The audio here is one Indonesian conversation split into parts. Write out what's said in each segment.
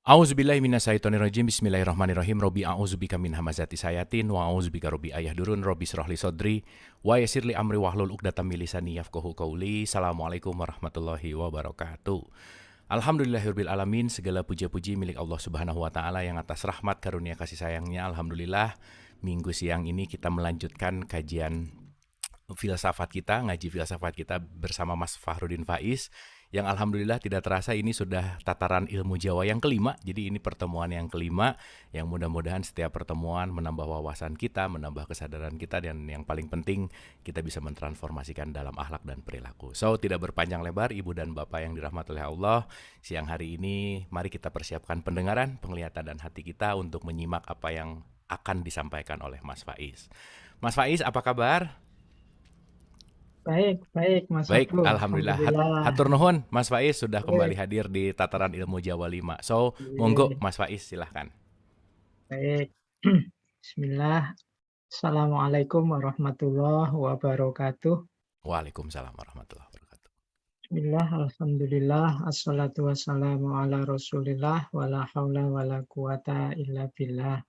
A'udzubillahi minasyaitonirrajim. Bismillahirrahmanirrahim. Robbi a'udzubika min hamazati sayatin wa a'udzubika robbi ayahdurun. Robbi shrahli sodri wa yassirli amri wahlul 'uqdatam min lisani yafqahu qauli. Assalamualaikum warahmatullahi wabarakatuh. Alhamdulillahirabbil alamin. Segala puja-puji milik Allah Subhanahu wa taala yang atas rahmat karunia kasih sayangnya. Alhamdulillah, minggu siang ini kita melanjutkan kajian ngaji filsafat kita bersama Mas Fahrudin Faiz, yang alhamdulillah tidak terasa ini sudah tataran ilmu Jawa yang kelima. Jadi ini pertemuan yang kelima, yang mudah-mudahan setiap pertemuan menambah wawasan kita, menambah kesadaran kita, dan yang paling penting kita bisa mentransformasikan dalam akhlak dan perilaku. So, tidak berpanjang lebar, Ibu dan Bapak yang dirahmati oleh Allah, siang hari ini mari kita persiapkan pendengaran, penglihatan, dan hati kita untuk menyimak apa yang akan disampaikan oleh Mas Faiz. Mas Faiz, apa kabar? Baik, baik Mas Baik, Abdul. alhamdulillah. Alhamdulillah. Hatur nuhun, Mas Faiz sudah kembali Baik, hadir di tataran ilmu Jawa 5. So, monggo baik, Mas Faiz, silahkan. baik. Bismillah. Assalamualaikum warahmatullahi wabarakatuh. Waalaikumsalam warahmatullahi wabarakatuh. Bismillah, alhamdulillah, assalatu wassalamu ala rasulillah, wala hawla wala quwata illa billah.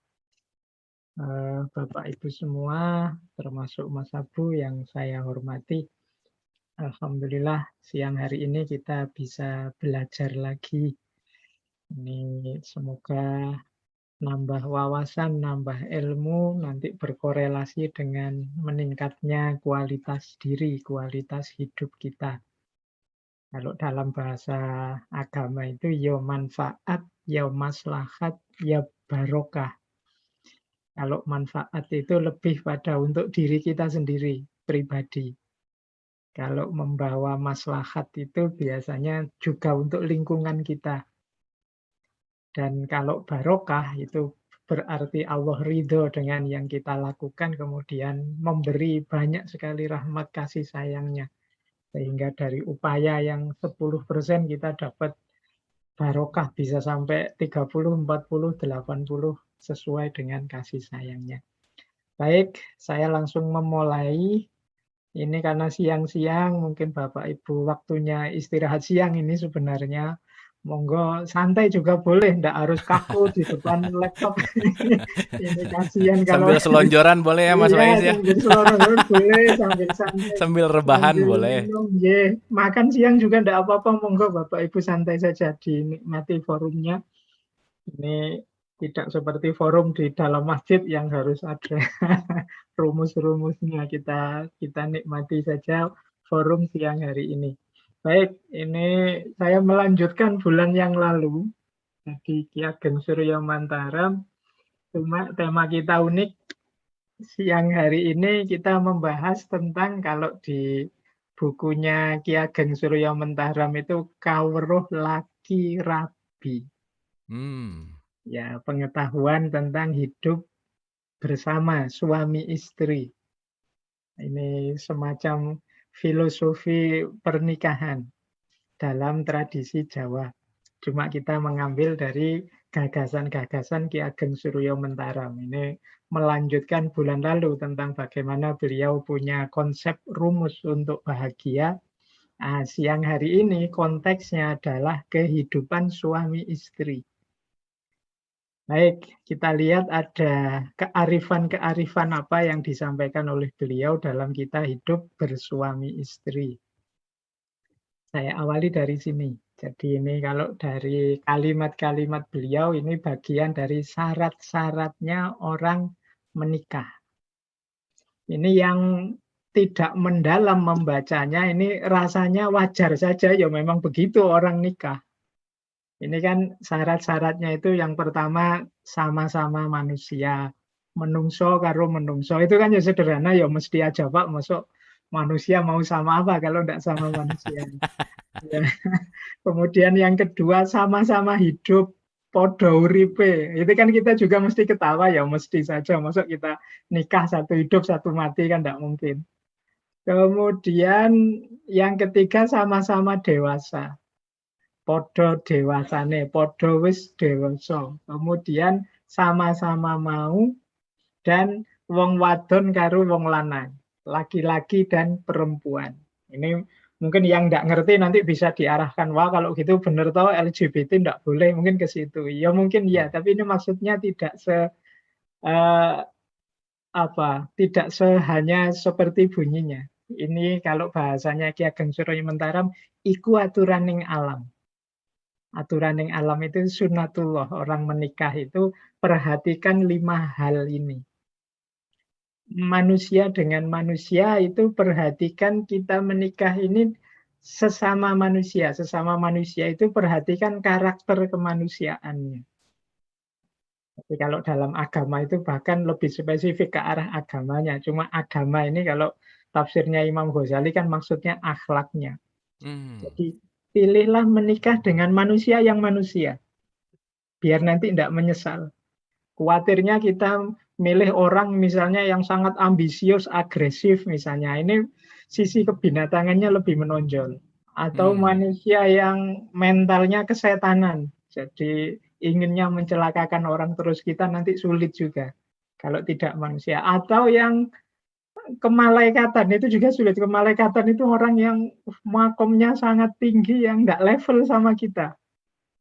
Bapak Ibu semua, termasuk Mas Abu yang saya hormati. Alhamdulillah, siang hari ini kita bisa belajar lagi. Ini semoga nambah wawasan, nambah ilmu, nanti berkorelasi dengan meningkatnya kualitas diri, kualitas hidup kita. Kalau dalam bahasa agama itu ya manfaat, ya maslahat, ya barokah. Kalau manfaat itu lebih pada untuk diri kita sendiri, pribadi. Kalau membawa maslahat itu biasanya juga untuk lingkungan kita. Dan kalau barokah itu berarti Allah ridho dengan yang kita lakukan, kemudian memberi banyak sekali rahmat kasih sayangnya. Sehingga dari upaya yang 10% kita dapat barokah bisa sampai 30, 40, 80 sesuai dengan kasih sayangnya. Baik, saya langsung memulai. Ini karena siang-siang, mungkin Bapak Ibu waktunya istirahat siang ini sebenarnya. Monggo santai juga boleh, enggak harus kaku di depan laptop. Ini kasihan kalau Sambil selonjoran boleh ya Mas iya, Faiz ya? sambil selonjor boleh, sambil santai, Sambil rebahan sambil boleh. minum, nggih. Makan siang juga enggak apa-apa, monggo Bapak Ibu santai saja dinikmati forumnya. Ini tidak seperti forum di dalam masjid yang harus ada rumus-rumusnya. Kita nikmati saja forum siang hari ini. Baik, ini saya melanjutkan bulan yang lalu. Jadi Ki Ageng Suryo Mantara, cuma tema kita unik. Siang hari ini kita membahas tentang kalau di bukunya Ki Ageng Suryo Mentaram itu Kawruh Laki Rabi. Hmm. Ya, pengetahuan tentang hidup bersama suami istri. Ini semacam filosofi pernikahan dalam tradisi Jawa. Cuma kita mengambil dari gagasan-gagasan Ki Ageng Suryo Mentaram. Ini melanjutkan bulan lalu tentang bagaimana beliau punya konsep rumus untuk bahagia. Nah, siang hari ini konteksnya adalah kehidupan suami istri. Baik, kita lihat ada kearifan-kearifan apa yang disampaikan oleh beliau dalam kita hidup bersuami istri. Saya awali dari sini. Jadi ini kalau dari kalimat-kalimat beliau, ini bagian dari syarat-syaratnya orang menikah. Ini yang tidak mendalam membacanya, ini rasanya wajar saja, ya memang begitu orang nikah. Ini kan syarat-syaratnya itu yang pertama sama-sama manusia. Menungso karo menungso. Itu kan ya sederhana ya mesti aja Pak. Masuk manusia mau sama apa kalau tidak sama manusia. Ya. Kemudian yang kedua sama-sama hidup. Podo uripe. Itu kan kita juga mesti ketawa ya mesti saja. Masuk kita nikah satu hidup satu mati kan tidak mungkin. Kemudian yang ketiga sama-sama dewasa. Podo dewasane, podo wis dewasa. Kemudian sama-sama mau dan wong wadon karo wong lanang, laki-laki dan perempuan. Ini Mungkin yang nggak ngerti nanti bisa diarahkan, wah kalau gitu bener toh LGBT nggak boleh, mungkin ke situ. Ya mungkin ya, Hmm. tapi ini maksudnya tidak eh, tidak hanya seperti bunyinya. Ini kalau bahasanya Ki Ageng Surya Mentaram, iku aturaning alam. Aturaning alam itu sunatullah. Orang menikah itu perhatikan 5 hal ini. Manusia dengan manusia itu perhatikan kita menikah ini sesama manusia. Sesama manusia itu perhatikan karakter kemanusiaannya. Tapi kalau dalam agama itu bahkan lebih spesifik ke arah agamanya. Cuma agama ini kalau tafsirnya Imam Ghazali kan maksudnya akhlaknya. Hmm. Jadi pilihlah menikah dengan manusia yang manusia. Biar nanti tidak menyesal. Kuatirnya kita milih orang misalnya yang sangat ambisius, agresif misalnya. Ini sisi kebinatangannya lebih menonjol. Atau Hmm. manusia yang mentalnya kesetanan. Jadi inginnya mencelakakan orang terus, kita nanti sulit juga. Kalau tidak manusia. Atau yang kemalaikatan itu juga sulit. Kemalaikatan itu orang yang makomnya sangat tinggi, yang nggak level sama kita.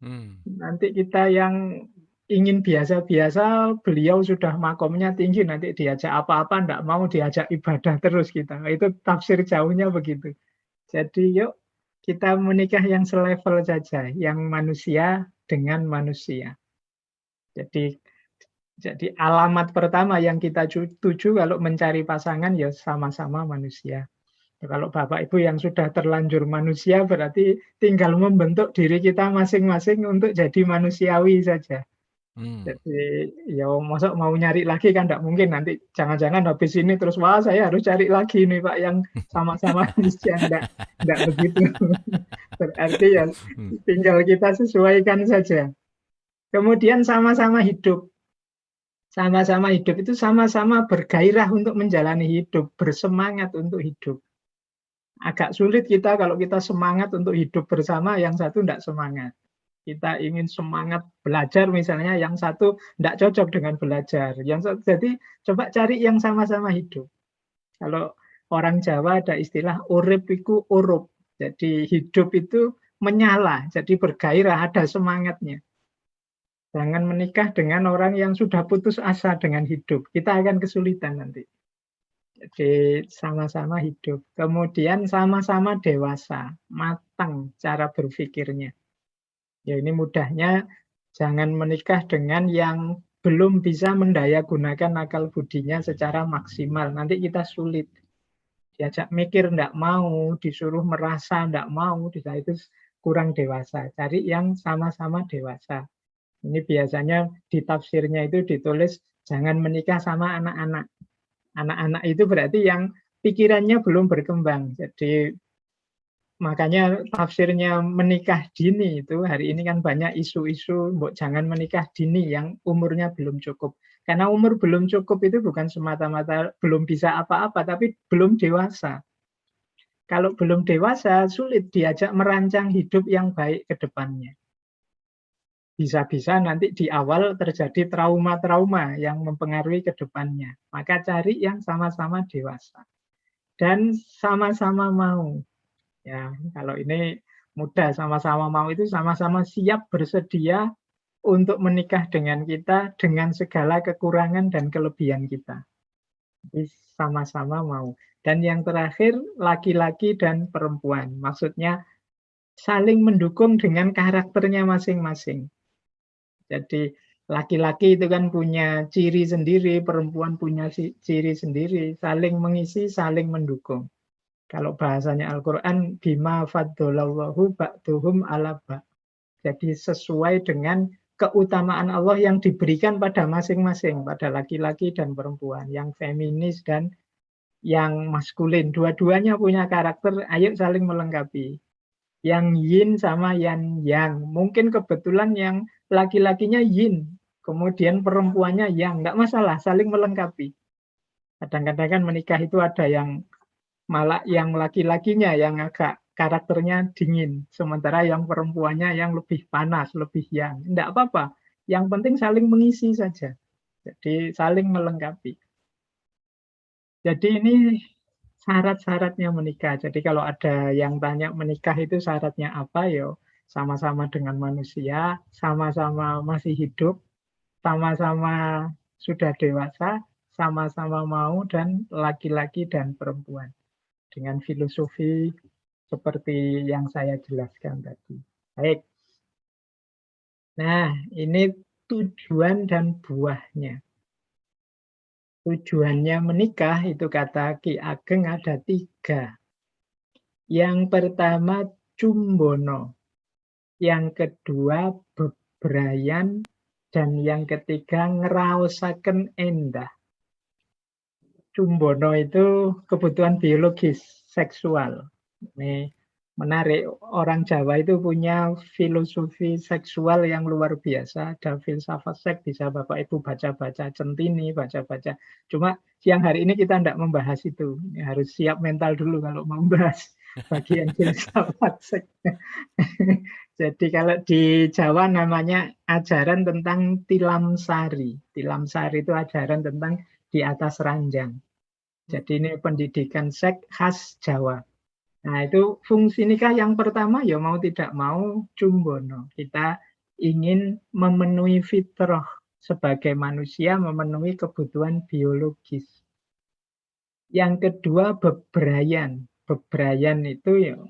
Hmm. Nanti kita yang ingin biasa-biasa, beliau sudah makomnya tinggi, nanti diajak apa-apa, enggak mau, diajak ibadah terus kita. Itu tafsir jauhnya begitu. Jadi yuk kita menikah yang selevel saja, yang manusia dengan manusia. Jadi jadi alamat pertama yang kita tuju kalau mencari pasangan ya sama-sama manusia. Kalau Bapak Ibu yang sudah terlanjur manusia berarti tinggal membentuk diri kita masing-masing untuk jadi manusiawi saja. Hmm. Jadi ya masa mau nyari lagi kan tidak mungkin, nanti jangan-jangan habis ini terus wah saya harus cari lagi nih Pak yang sama-sama manusia, enggak begitu. Berarti ya Hmm. tinggal kita sesuaikan saja. Kemudian sama-sama hidup. Sama-sama hidup itu sama-sama bergairah untuk menjalani hidup, bersemangat untuk hidup. Agak sulit kita kalau kita semangat untuk hidup bersama, yang satu tidak semangat. Kita ingin semangat belajar misalnya, yang satu tidak cocok dengan belajar. Jadi coba cari yang sama-sama hidup. Kalau orang Jawa ada istilah urip iku urup. Jadi hidup itu menyala, jadi bergairah, ada semangatnya. Jangan menikah dengan orang yang sudah putus asa dengan hidup. Kita akan kesulitan nanti. Jadi sama-sama hidup. Kemudian sama-sama dewasa, matang cara berpikirnya. Ya ini mudahnya jangan menikah dengan yang belum bisa mendaya gunakan akal budinya secara maksimal. Nanti kita sulit. Diajak mikir enggak mau, disuruh merasa enggak mau, itu kurang dewasa. Cari yang sama-sama dewasa. Ini biasanya di tafsirnya itu ditulis jangan menikah sama anak-anak. Anak-anak itu berarti yang pikirannya belum berkembang. Jadi makanya tafsirnya menikah dini itu hari ini kan banyak isu-isu jangan menikah dini yang umurnya belum cukup. Karena umur belum cukup itu bukan semata-mata belum bisa apa-apa, tapi belum dewasa. Kalau belum dewasa, sulit diajak merancang hidup yang baik ke depannya. Bisa-bisa nanti di awal terjadi trauma-trauma yang mempengaruhi ke depannya. Maka cari yang sama-sama dewasa. Dan sama-sama mau. Ya, kalau ini mudah, sama-sama mau itu sama-sama siap bersedia untuk menikah dengan kita dengan segala kekurangan dan kelebihan kita. Jadi sama-sama mau. Dan yang terakhir, laki-laki dan perempuan. Maksudnya saling mendukung dengan karakternya masing-masing. Jadi laki-laki itu kan punya ciri sendiri, perempuan punya ciri sendiri, saling mengisi, saling mendukung. Kalau bahasanya Al-Quran, bima faddolallahu ba'duhum ala ba'. Jadi sesuai dengan keutamaan Allah yang diberikan pada masing-masing, pada laki-laki dan perempuan, yang feminis dan yang maskulin. Dua-duanya punya karakter, ayo saling melengkapi. Yang yin sama yang yang. Mungkin kebetulan yang laki-lakinya yin, kemudian perempuannya yang. Nggak masalah, saling melengkapi. Kadang-kadang kan menikah itu ada yang malah yang laki-lakinya yang agak karakternya dingin, sementara yang perempuannya yang lebih panas, lebih yang. Tidak apa-apa, yang penting saling mengisi saja. Jadi saling melengkapi. Jadi ini syarat-syaratnya menikah. Jadi kalau ada yang tanya menikah itu syaratnya apa, yo sama-sama dengan manusia, sama-sama masih hidup, sama-sama sudah dewasa, sama-sama mau dan laki-laki dan perempuan. Dengan filosofi seperti yang saya jelaskan tadi. Baik. Nah, ini tujuan dan buahnya. Tujuannya menikah itu kata Ki Ageng ada 3. Yang pertama cumbono, yang kedua bebrayan, dan yang ketiga ngraosaken endah. Cumbono itu kebutuhan biologis, seksual. Ini menarik, orang Jawa itu punya filosofi seksual yang luar biasa. Ada filsafat seks, bisa Bapak Ibu baca-baca Centini, baca-baca. Cuma siang hari ini kita tidak membahas itu. Ini harus siap mental dulu kalau mau membahas bagian filsafat seks. Jadi kalau di Jawa namanya ajaran tentang tilam sari. Tilam sari itu ajaran tentang di atas ranjang. Jadi ini pendidikan seks khas Jawa. Nah itu fungsi nikah yang pertama ya mau tidak mau cumbono. Kita ingin memenuhi fitrah sebagai manusia, memenuhi kebutuhan biologis. Yang kedua bebrayan. Bebrayan itu ya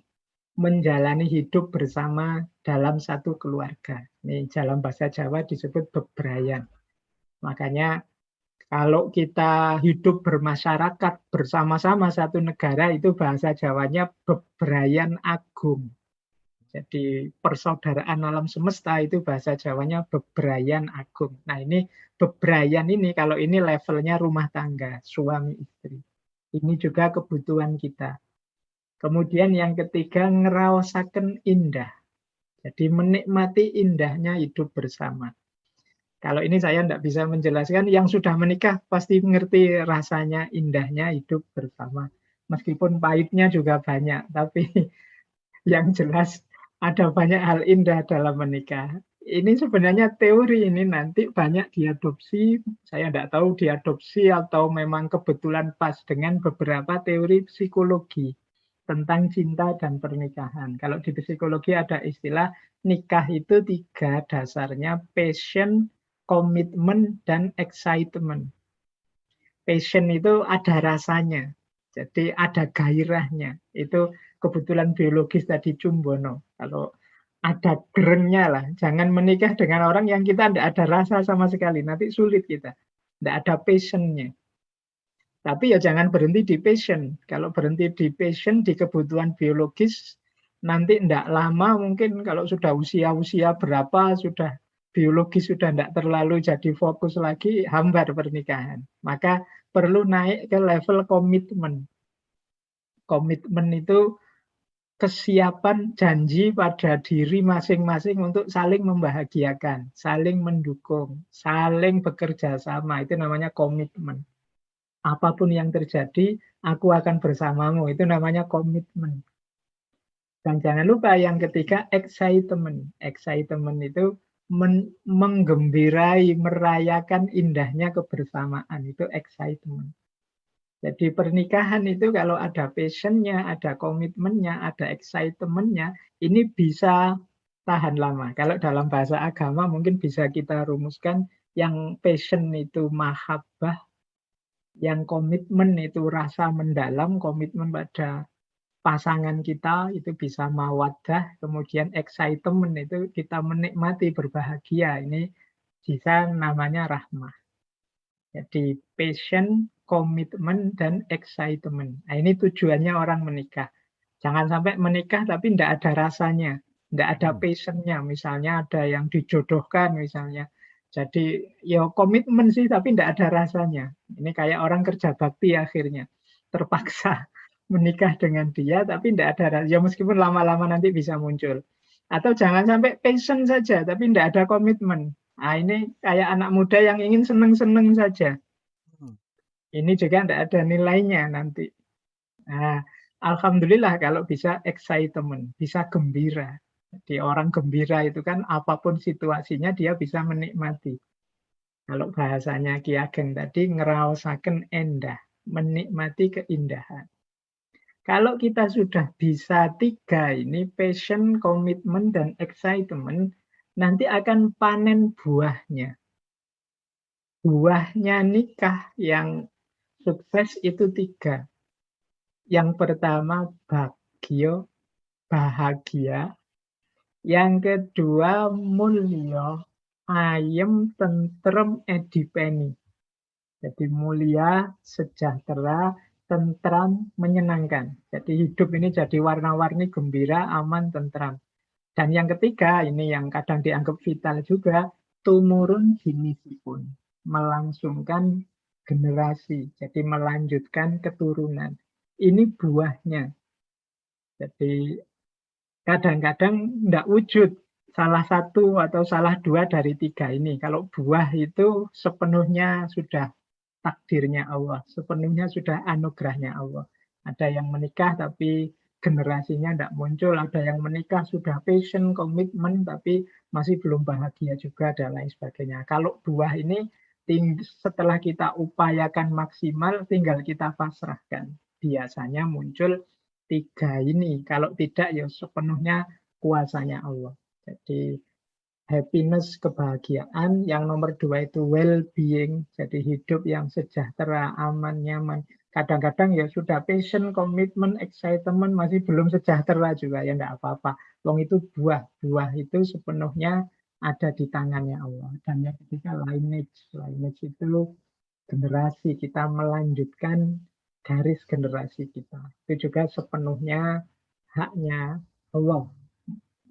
menjalani hidup bersama dalam satu keluarga. Ini dalam bahasa Jawa disebut bebrayan. Makanya kalau kita hidup bermasyarakat bersama-sama satu negara itu bahasa Jawanya bebrayan agung. Jadi persaudaraan alam semesta itu bahasa Jawanya bebrayan agung. Nah ini bebrayan ini kalau ini levelnya rumah tangga, suami istri. Ini juga kebutuhan kita. Kemudian yang ketiga ngeraosaken indah. Jadi menikmati indahnya hidup bersama. Kalau ini saya tidak bisa menjelaskan, yang sudah menikah pasti mengerti rasanya indahnya hidup bersama. Meskipun pahitnya juga banyak, tapi yang jelas ada banyak hal indah dalam menikah. Ini sebenarnya teori ini nanti banyak diadopsi, saya tidak tahu diadopsi atau memang kebetulan pas dengan beberapa teori psikologi tentang cinta dan pernikahan. Kalau di psikologi ada istilah nikah itu 3 dasarnya, passion, komitmen, dan excitement. Passion itu ada rasanya, jadi ada gairahnya. Itu kebetulan biologis tadi cumbono. Kalau ada gerengnya lah, jangan menikah dengan orang yang kita tidak ada rasa sama sekali, nanti sulit kita. Tidak ada passionnya. Tapi ya jangan berhenti di passion. Kalau berhenti di passion, di kebutuhan biologis, nanti tidak lama mungkin kalau sudah usia-usia berapa, sudah biologis sudah tidak terlalu jadi fokus lagi, hambar pernikahan. Maka perlu naik ke level komitmen. Komitmen itu kesiapan janji pada diri masing-masing untuk saling membahagiakan, saling mendukung, saling bekerja sama. Itu namanya komitmen. Apapun yang terjadi, aku akan bersamamu. Itu namanya komitmen. Dan jangan lupa yang ketiga, excitement. Excitement itu menggembiraai, merayakan indahnya kebersamaan. Itu excitement. Jadi pernikahan itu kalau ada passionnya, ada komitmennya, ada excitementnya, ini bisa tahan lama. Kalau dalam bahasa agama mungkin bisa kita rumuskan yang passion itu mahabbah, yang komitmen itu rasa mendalam, komitmen pada pasangan kita itu bisa mawaddah, kemudian excitement itu kita menikmati berbahagia. Ini bisa namanya rahmah. Jadi passion, komitmen, dan excitement. Nah, ini tujuannya orang menikah. Jangan sampai menikah tapi tidak ada rasanya, tidak ada passionnya. Misalnya ada yang dijodohkan misalnya. Jadi ya komitmen sih tapi tidak ada rasanya. Ini kayak orang kerja bakti akhirnya. Terpaksa menikah dengan dia tapi tidak ada rasanya. Ya meskipun lama-lama nanti bisa muncul. Atau jangan sampai passion saja tapi tidak ada komitmen. Nah, ini kayak anak muda yang ingin seneng-seneng saja. Ini juga tidak ada nilainya nanti. Nah, alhamdulillah kalau bisa excitement, bisa gembira. Jadi orang gembira itu kan apapun situasinya dia bisa menikmati. Kalau bahasanya Ki Ageng tadi ngeraosaken endah, menikmati keindahan. Kalau kita sudah bisa 3 ini, passion, komitmen, dan excitement, nanti akan panen buahnya. Buahnya nikah yang sukses itu 3. Yang pertama bagyo, bahagia. Yang kedua mulya, ayem, tentrem, edipeni. Jadi mulia, sejahtera, tentram, menyenangkan. Jadi hidup ini jadi warna-warni, gembira, aman, tentram. Dan yang ketiga, ini yang kadang dianggap vital juga, tumurun jinisipun. Melangsungkan generasi, jadi melanjutkan keturunan. Ini buahnya. Jadi kadang-kadang tidak wujud salah satu atau salah 2 dari 3 ini. Kalau buah itu sepenuhnya sudah takdirnya Allah, sepenuhnya sudah anugerahnya Allah. Ada yang menikah tapi generasinya tidak muncul, ada yang menikah sudah passion, komitmen, tapi masih belum bahagia juga, dan lain sebagainya. Kalau buah ini setelah kita upayakan maksimal, tinggal kita pasrahkan. Biasanya muncul 3 ini, kalau tidak ya sepenuhnya kuasanya Allah. Jadi happiness, kebahagiaan. Yang nomor 2 itu well-being, jadi hidup yang sejahtera, aman, nyaman. Kadang-kadang ya sudah passion, komitmen, excitement, masih belum sejahtera juga, ya enggak apa-apa. Wong itu buah. Buah itu sepenuhnya ada di tangannya Allah. Dan yang ketiga lineage. Lineage itu generasi, kita melanjutkan garis generasi kita. Itu juga sepenuhnya haknya Allah,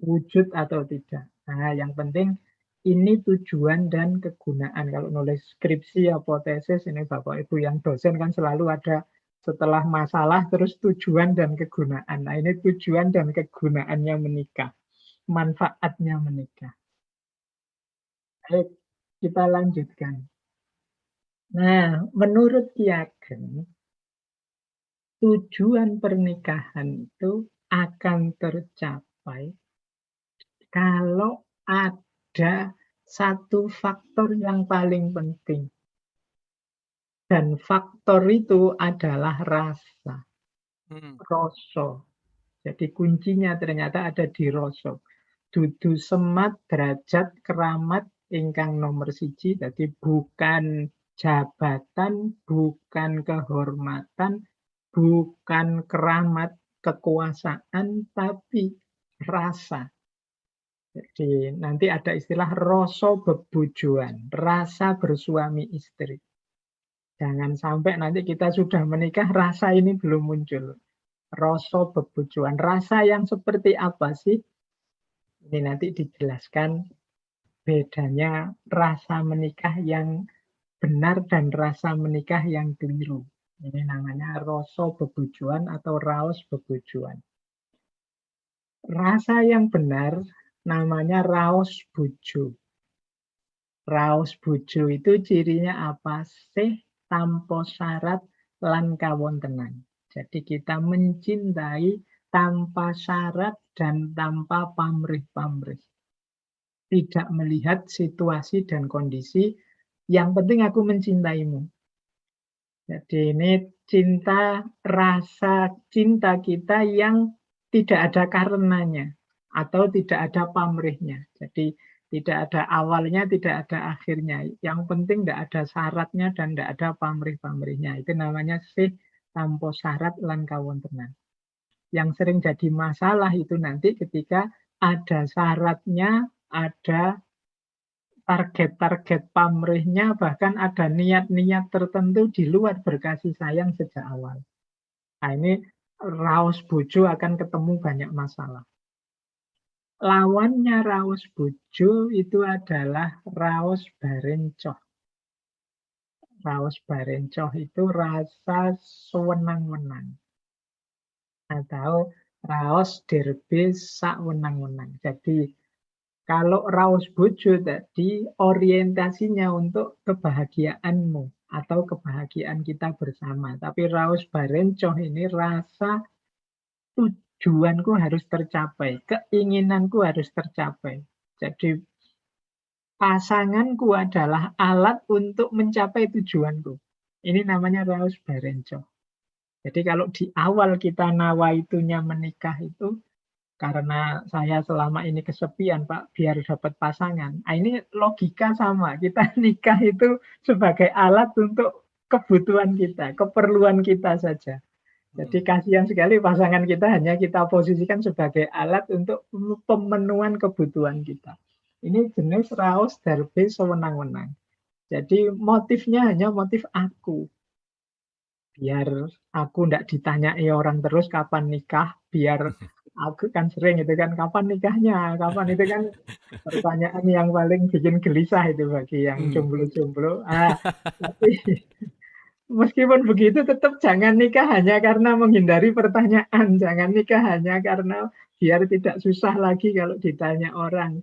wujud atau tidak. Nah, yang penting ini tujuan dan kegunaan. Kalau nulis skripsi, hipotesis, ini Bapak Ibu yang dosen kan selalu ada setelah masalah terus tujuan dan kegunaan. Nah, ini tujuan dan kegunaannya menikah, manfaatnya menikah. Baik, kita lanjutkan. Nah, menurut Ki Ageng, tujuan pernikahan itu akan tercapai kalau ada satu faktor yang paling penting. Dan faktor itu adalah rasa, rasa. Jadi kuncinya ternyata ada di rasa. Dudu semat, derajat, keramat, ingkang nomor siji. Jadi bukan jabatan, bukan kehormatan, bukan keramat, kekuasaan, tapi rasa. Jadi nanti ada istilah rasa bebujuan, rasa bersuami istri. Jangan sampai nanti kita sudah menikah, rasa ini belum muncul. Rasa bebujuan, rasa yang seperti apa sih? Ini nanti dijelaskan bedanya rasa menikah yang benar dan rasa menikah yang keliru. Ini namanya rasa bebujuan atau raos bebujuan. Rasa yang benar namanya raos bojo. Raos bojo itu cirinya apa? Sih tanpa syarat lan kawontenan. Jadi kita mencintai tanpa syarat dan tanpa pamrih-pamrih. Tidak melihat situasi dan kondisi, yang penting aku mencintaimu. Jadi ini cinta, rasa cinta kita yang tidak ada karenanya atau tidak ada pamrihnya. Jadi tidak ada awalnya, tidak ada akhirnya. Yang penting tidak ada syaratnya dan tidak ada pamrih-pamrihnya. Itu namanya sih tanpa syarat lan kawontenan. Yang sering jadi masalah itu nanti ketika ada syaratnya, ada target-target pamrihnya, bahkan ada niat-niat tertentu di luar berkasih sayang sejak awal. Nah, ini raos bojo akan ketemu banyak masalah. Lawannya raos bojo itu adalah raos barencoh. Raos barencoh itu rasa sewenang-wenang. Atau raos derbe sawenang-wenang. Jadi kalau raos bojo tadi orientasinya untuk kebahagiaanmu atau kebahagiaan kita bersama. Tapi raos barencoh ini rasa tujuanku harus tercapai, keinginanku harus tercapai. Jadi pasanganku adalah alat untuk mencapai tujuanku. Ini namanya raos barencoh. Jadi kalau di awal kita nawaitunya menikah itu karena saya selama ini kesepian Pak, biar dapat pasangan. Ah, ini logika sama, kita nikah itu sebagai alat untuk kebutuhan kita, keperluan kita saja. Jadi Mhm. kasihan sekali pasangan kita hanya kita posisikan sebagai alat untuk pemenuhan kebutuhan kita. Ini jenis raos darbe sewenang-wenang. Jadi motifnya hanya motif aku. Biar aku ndak ditanyai orang terus kapan nikah, biar aku kan sering itu kan, "Kapan nikahnya? Kapan?" Itu kan pertanyaan yang paling bikin gelisah itu bagi yang Mmm. jomblo-jomblo. Tapi meskipun begitu tetap jangan nikah hanya karena menghindari pertanyaan, jangan nikah hanya karena biar tidak susah lagi kalau ditanya orang.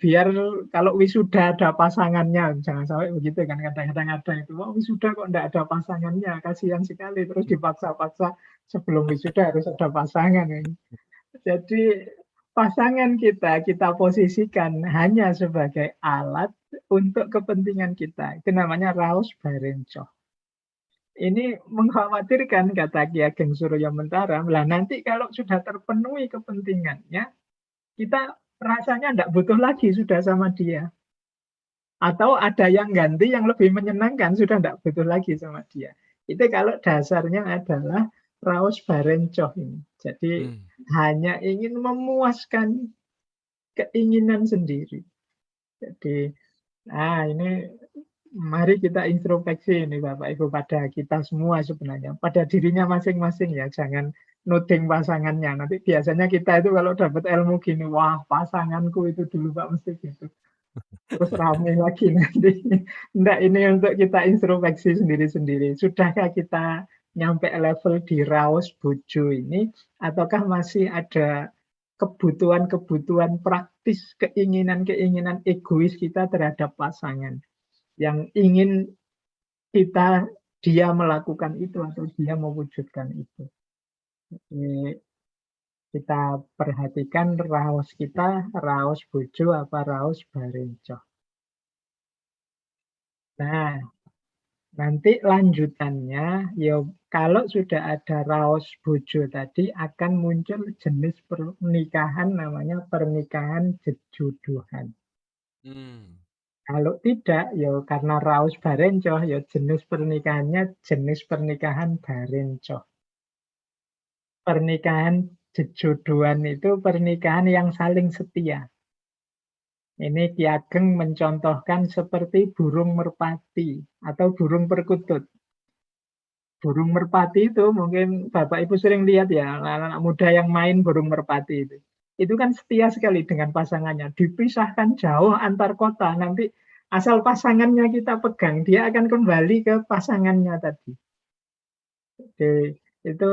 Biar kalau wisuda ada pasangannya, jangan sampai begitu kan kadang-kadang ada itu, "Wah wisuda kok ndak ada pasangannya, kasihan sekali." Terus dipaksa-paksa sebelum wisuda harus ada pasangan ini. Jadi pasangan kita posisikan hanya sebagai alat untuk kepentingan kita. Itu namanya raos barencah. Ini mengkhawatirkan kata Ki Ageng Surya Mentara, lah nanti kalau sudah terpenuhi kepentingannya, kita rasanya ndak butuh lagi sudah sama dia. Atau ada yang ganti yang lebih menyenangkan, sudah ndak butuh lagi sama dia. Itu kalau dasarnya adalah raos barencoh ini. Jadi Mmm. hanya ingin memuaskan keinginan sendiri. Jadi, ini mari kita introspeksi ini Bapak Ibu pada kita semua sebenarnya, pada dirinya masing-masing ya, jangan nuding pasangannya. Nanti biasanya kita itu kalau dapat ilmu gini, "Wah pasanganku itu dulu Pak mesti gitu." Terus rame lagi nanti. Enggak, ini untuk kita introspeksi sendiri-sendiri. Sudahkah kita nyampe level di raos bojo ini, ataukah masih ada kebutuhan-kebutuhan praktis, keinginan-keinginan egois kita terhadap pasangan, yang ingin dia melakukan itu atau dia mewujudkan itu. Jadi kita perhatikan raos kita, raos bojo apa raos barencah. Nah, nanti lanjutannya, ya kalau sudah ada raos bojo tadi akan muncul jenis pernikahan namanya pernikahan jejodohan. Mmm. Kalau tidak, ya karena raos barencoh, ya jenis pernikahannya jenis pernikahan barencoh. Pernikahan jejodohan itu pernikahan yang saling setia. Ini Ki Ageng mencontohkan seperti burung merpati atau burung perkutut. Burung merpati itu mungkin Bapak Ibu sering lihat ya, anak-anak muda yang main burung merpati itu. Itu kan setia sekali dengan pasangannya, dipisahkan jauh antar kota, nanti asal pasangannya kita pegang, dia akan kembali ke pasangannya tadi. Jadi, itu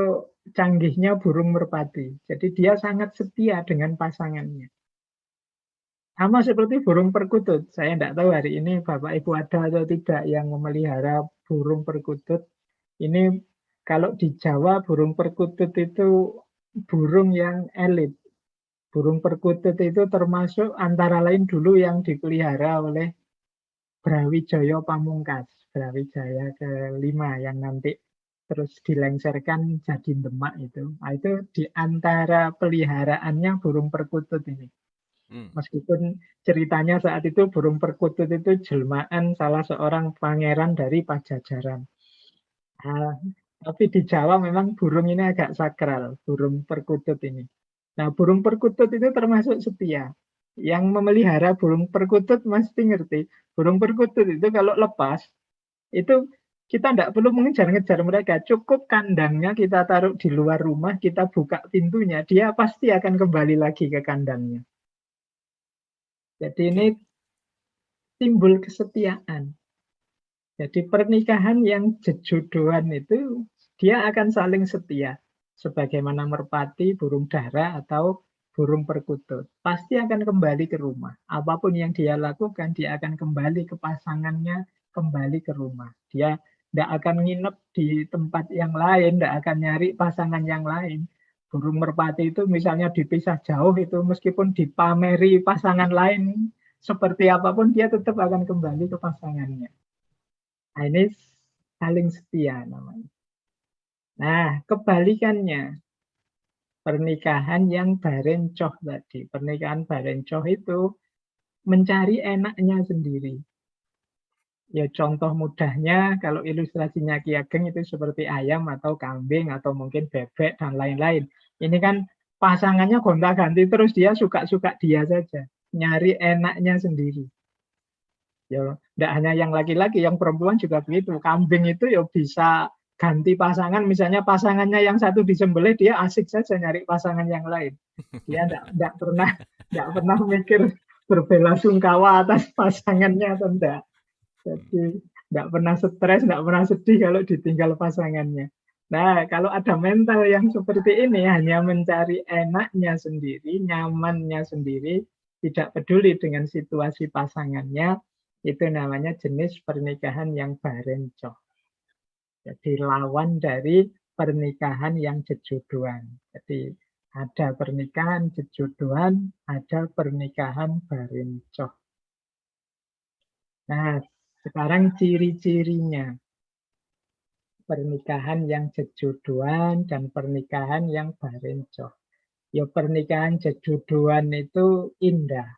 canggihnya burung merpati. Jadi dia sangat setia dengan pasangannya. Sama seperti burung perkutut. Saya tidak tahu hari ini Bapak Ibu ada atau tidak yang memelihara burung perkutut. Ini kalau di Jawa burung perkutut itu burung yang elit. Burung perkutut itu termasuk antara lain dulu yang dipelihara oleh Brawijaya Pamungkas, Brawijaya kelima yang nanti terus dilengsarkan jadi Demak itu. Nah, itu di antara peliharaannya burung perkutut ini. Mmm. Meskipun ceritanya saat itu burung perkutut itu jelmaan salah seorang pangeran dari Pajajaran. Ah, tapi di Jawa memang burung ini agak sakral, burung perkutut ini. Nah, burung perkutut itu termasuk setia. Yang memelihara burung perkutut mesti ngerti. Burung perkutut itu kalau lepas, itu kita tidak perlu mengejar-ngejar mereka. Cukup kandangnya kita taruh di luar rumah, kita buka pintunya, dia pasti akan kembali lagi ke kandangnya. Jadi ini Oke. timbul kesetiaan. Jadi pernikahan yang jejodohan itu dia akan saling setia. Sebagaimana merpati, burung dara, atau burung perkutut. Pasti akan kembali ke rumah. Apapun yang dia lakukan, dia akan kembali ke pasangannya, kembali ke rumah. Dia tidak akan nginep di tempat yang lain, tidak akan nyari pasangan yang lain. Burung merpati itu misalnya dipisah jauh itu, meskipun dipameri pasangan lain, seperti apapun dia tetap akan kembali ke pasangannya. Nah, ini saling setia namanya. Nah, kebalikannya, pernikahan yang barencoh tadi. Pernikahan barencoh itu mencari enaknya sendiri. Ya contoh mudahnya kalau ilustrasinya Ki Ageng itu seperti ayam atau kambing atau mungkin bebek dan lain-lain. Ini kan pasangannya gonta-ganti terus dia suka-suka dia saja. Nyari enaknya sendiri. Ya, tidak hanya yang laki-laki, yang perempuan juga begitu. Kambing itu ya bisa ganti pasangan, misalnya pasangannya yang satu disembelih, dia asik saja nyari pasangan yang lain. Dia tidak pernah mikir berbelasungkawa atas pasangannya atau enggak. Jadi tidak pernah stres, tidak pernah sedih kalau ditinggal pasangannya. Nah, kalau ada mental yang seperti ini hanya mencari enaknya sendiri, nyamannya sendiri, tidak peduli dengan situasi pasangannya, itu namanya jenis pernikahan yang barencoh. Jadi lawan dari pernikahan yang jejodohan. Jadi ada pernikahan jejodohan, ada pernikahan barencoh. Nah, sekarang ciri-cirinya pernikahan yang jejodohan dan pernikahan yang barencoh. Ya pernikahan jejodohan itu indah,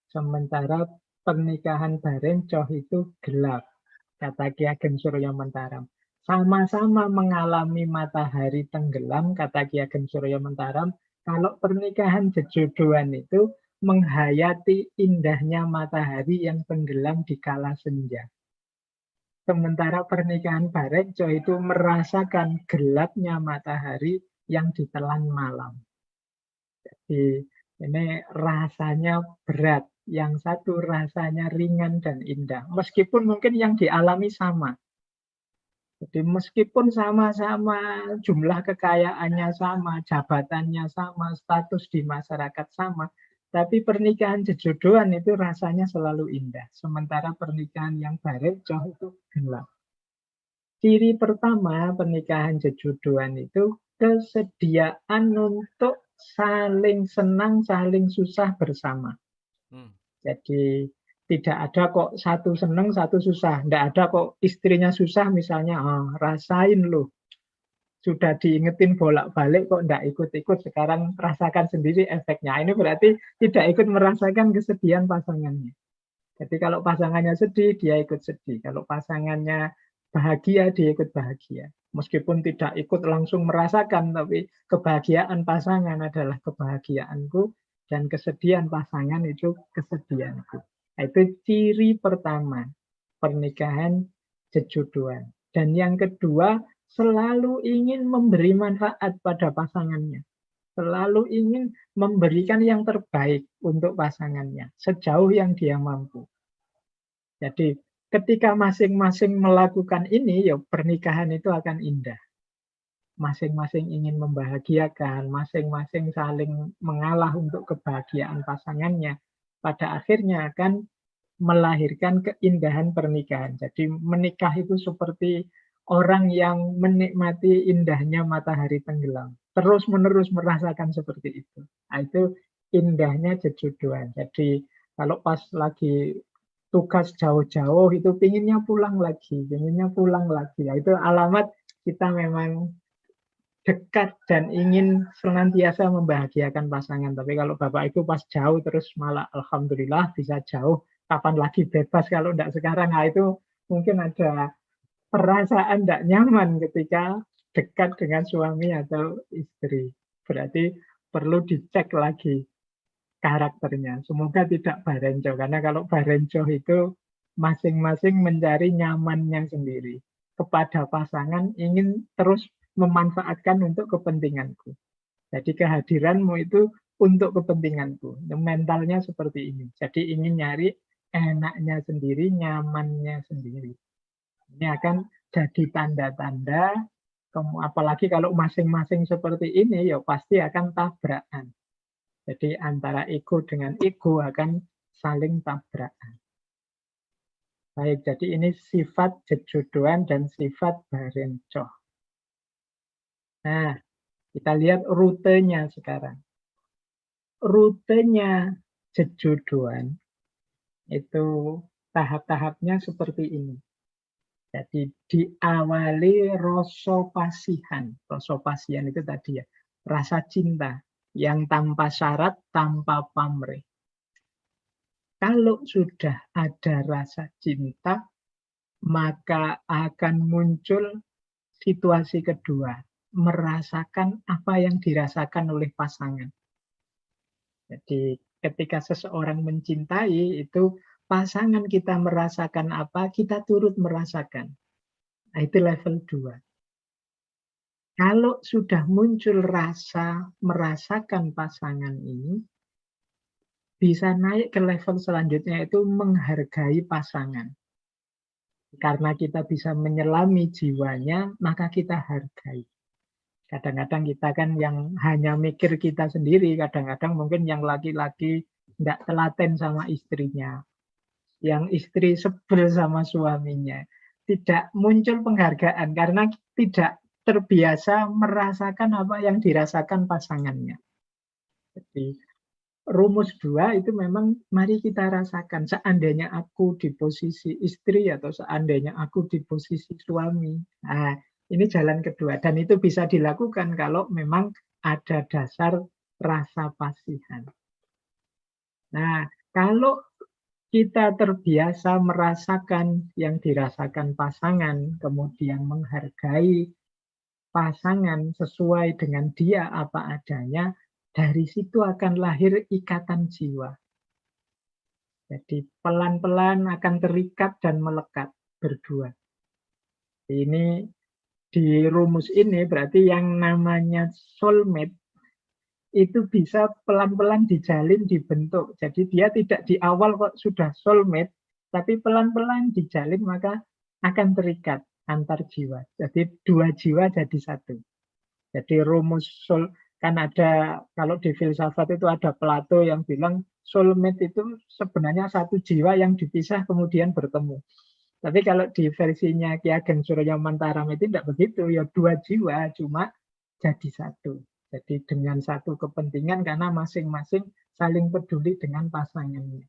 sementara pernikahan barencoh itu gelap, kata Ki Ageng Surya Mentaram. Sama-sama mengalami matahari tenggelam, kata Ki Ageng Surya Mentaram, kalau pernikahan jejodohan itu menghayati indahnya matahari yang tenggelam di kala senja. Sementara pernikahan barencoh itu merasakan gelapnya matahari yang ditelan malam. Jadi ini rasanya berat, yang satu rasanya ringan dan indah. Meskipun mungkin yang dialami sama. Jadi meskipun sama-sama jumlah kekayaannya sama, jabatannya sama, status di masyarakat sama, tapi pernikahan jejodohan itu rasanya selalu indah. Sementara pernikahan yang barencoh itu gelap. Ciri pertama pernikahan jejodohan itu kesediaan untuk saling senang, saling susah bersama. Jadi tidak ada kok satu senang, satu susah. Tidak ada kok istrinya susah misalnya, rasain loh. Sudah diingetin bolak-balik kok tidak ikut-ikut, sekarang rasakan sendiri efeknya. Ini berarti tidak ikut merasakan kesedihan pasangannya. Jadi kalau pasangannya sedih, dia ikut sedih. Kalau pasangannya bahagia, dia ikut bahagia. Meskipun tidak ikut langsung merasakan, tapi kebahagiaan pasangan adalah kebahagiaanku, dan kesedihan pasangan itu kesedihanku. Itu ciri pertama pernikahan jejodohan. Dan yang kedua, selalu ingin memberi manfaat pada pasangannya. Selalu ingin memberikan yang terbaik untuk pasangannya, sejauh yang dia mampu. Jadi ketika masing-masing melakukan ini, ya pernikahan itu akan indah. Masing-masing ingin membahagiakan, masing-masing saling mengalah untuk kebahagiaan pasangannya. Pada akhirnya akan melahirkan keindahan pernikahan. Jadi menikah itu seperti orang yang menikmati indahnya matahari tenggelam. Terus-menerus merasakan seperti itu. Nah, itu indahnya jejodohan. Jadi kalau pas lagi tugas jauh-jauh itu pinginnya pulang lagi, pinginnya pulang lagi. Nah, itu alamat kita memang dekat dan ingin senantiasa membahagiakan pasangan. Tapi kalau Bapak Ibu pas jauh terus malah alhamdulillah bisa jauh, kapan lagi bebas kalau tidak sekarang. Nah, itu mungkin ada perasaan tidak nyaman ketika dekat dengan suami atau istri. Berarti perlu dicek lagi karakternya. Semoga tidak barencoh, karena kalau barencoh itu masing-masing mencari nyamannya sendiri. Kepada pasangan ingin terus memanfaatkan untuk kepentinganku. Jadi kehadiranmu itu untuk kepentinganku. Mentalnya seperti ini. Jadi ingin nyari enaknya sendiri, nyamannya sendiri. Ini akan jadi tanda-tanda, apalagi kalau masing-masing seperti ini, ya pasti akan tabrakan. Jadi antara ego dengan ego akan saling tabrakan. Baik, jadi ini sifat jejodohan dan sifat barencoh. Nah, kita lihat rutenya sekarang. Rutenya jejodohan itu tahap-tahapnya seperti ini. Jadi diawali rasa pasihan. Rasa pasihan itu tadi ya, rasa cinta yang tanpa syarat, tanpa pamrih. Kalau sudah ada rasa cinta, maka akan muncul situasi kedua, merasakan apa yang dirasakan oleh pasangan. Jadi ketika seseorang mencintai itu pasangan kita merasakan apa, kita turut merasakan. Nah, itu level 2. Kalau sudah muncul rasa merasakan pasangan ini, bisa naik ke level selanjutnya itu menghargai pasangan. Karena kita bisa menyelami jiwanya, maka kita hargai. Kadang-kadang kita kan yang hanya mikir kita sendiri, kadang-kadang mungkin yang laki-laki tidak telaten sama istrinya, yang istri sebel sama suaminya. Tidak muncul penghargaan karena tidak terbiasa merasakan apa yang dirasakan pasangannya. Jadi rumus 2 itu memang mari kita rasakan. Seandainya aku di posisi istri atau seandainya aku di posisi suami. Nah, ini jalan kedua dan itu bisa dilakukan kalau memang ada dasar rasa pasihan. Nah, kalau kita terbiasa merasakan yang dirasakan pasangan, kemudian menghargai pasangan sesuai dengan dia apa adanya, dari situ akan lahir ikatan jiwa. Jadi pelan-pelan akan terikat dan melekat berdua. Ini di rumus ini berarti yang namanya soulmate itu bisa pelan-pelan dijalin, dibentuk. Jadi dia tidak di awal kok sudah soulmate, tapi pelan-pelan dijalin maka akan terikat antar jiwa. Jadi dua jiwa jadi satu. Jadi rumus soul kan ada kalau di filsafat itu ada Plato yang bilang soulmate itu sebenarnya satu jiwa yang dipisah kemudian bertemu. Tapi kalau di versinya Ki Ageng Surya Mantaram itu tidak begitu, ya dua jiwa cuma jadi satu. Jadi dengan satu kepentingan karena masing-masing saling peduli dengan pasangannya.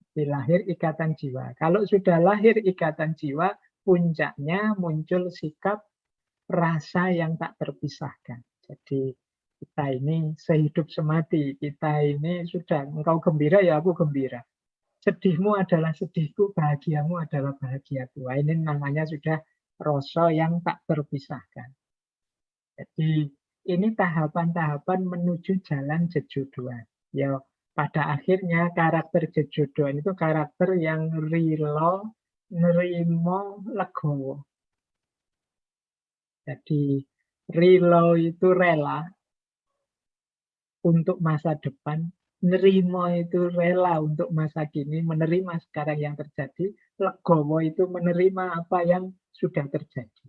Jadi lahir ikatan jiwa. Kalau sudah lahir ikatan jiwa, puncaknya muncul sikap rasa yang tak terpisahkan. Jadi kita ini sehidup semati, kita ini sudah engkau gembira ya aku gembira. Sedihmu adalah sedihku, bahagiamu adalah bahagiaku. Wah, ini namanya sudah rasa yang tak terpisahkan. Jadi ini tahapan-tahapan menuju jalan jejodohan. Ya, pada akhirnya karakter jejodohan itu karakter yang rilo, nerimo, legowo. Jadi rilo itu rela untuk masa depan, nerimo itu rela untuk masa kini, menerima sekarang yang terjadi, legowo itu menerima apa yang sudah terjadi.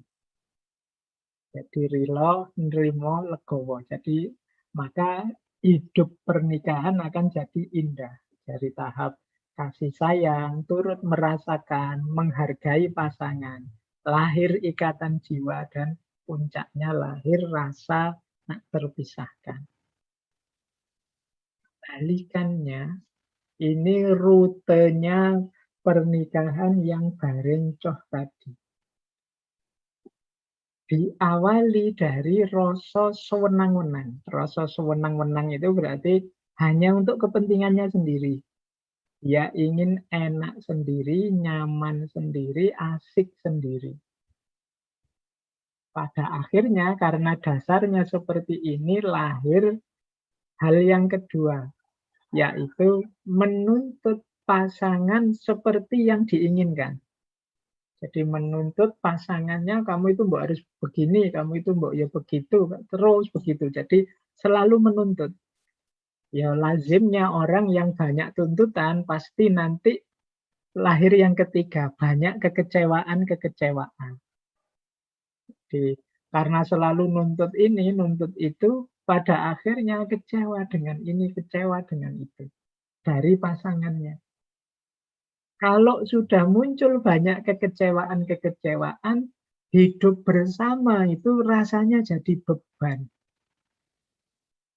Jadi rilo, nerimo, legowo. Jadi maka hidup pernikahan akan jadi indah. Dari tahap kasih sayang, turut merasakan, menghargai pasangan, lahir ikatan jiwa, dan puncaknya lahir rasa tak terpisahkan. Balikannya, ini rutenya pernikahan yang barencoh tadi. Diawali dari rasa sewenang-wenang. Rasa sewenang-wenang itu berarti hanya untuk kepentingannya sendiri. Dia ingin enak sendiri, nyaman sendiri, asik sendiri. Pada akhirnya karena dasarnya seperti ini lahir hal yang kedua, yaitu menuntut pasangan seperti yang diinginkan. Jadi menuntut pasangannya, kamu itu mbok harus begini, kamu itu mbok ya begitu, terus begitu. Jadi selalu menuntut. Ya lazimnya orang yang banyak tuntutan pasti nanti lahir yang ketiga, banyak kekecewaan-kekecewaan. Jadi karena selalu nuntut ini, nuntut itu, pada akhirnya kecewa dengan ini, kecewa dengan itu. Dari pasangannya. Kalau sudah muncul banyak kekecewaan-kekecewaan, hidup bersama itu rasanya jadi beban.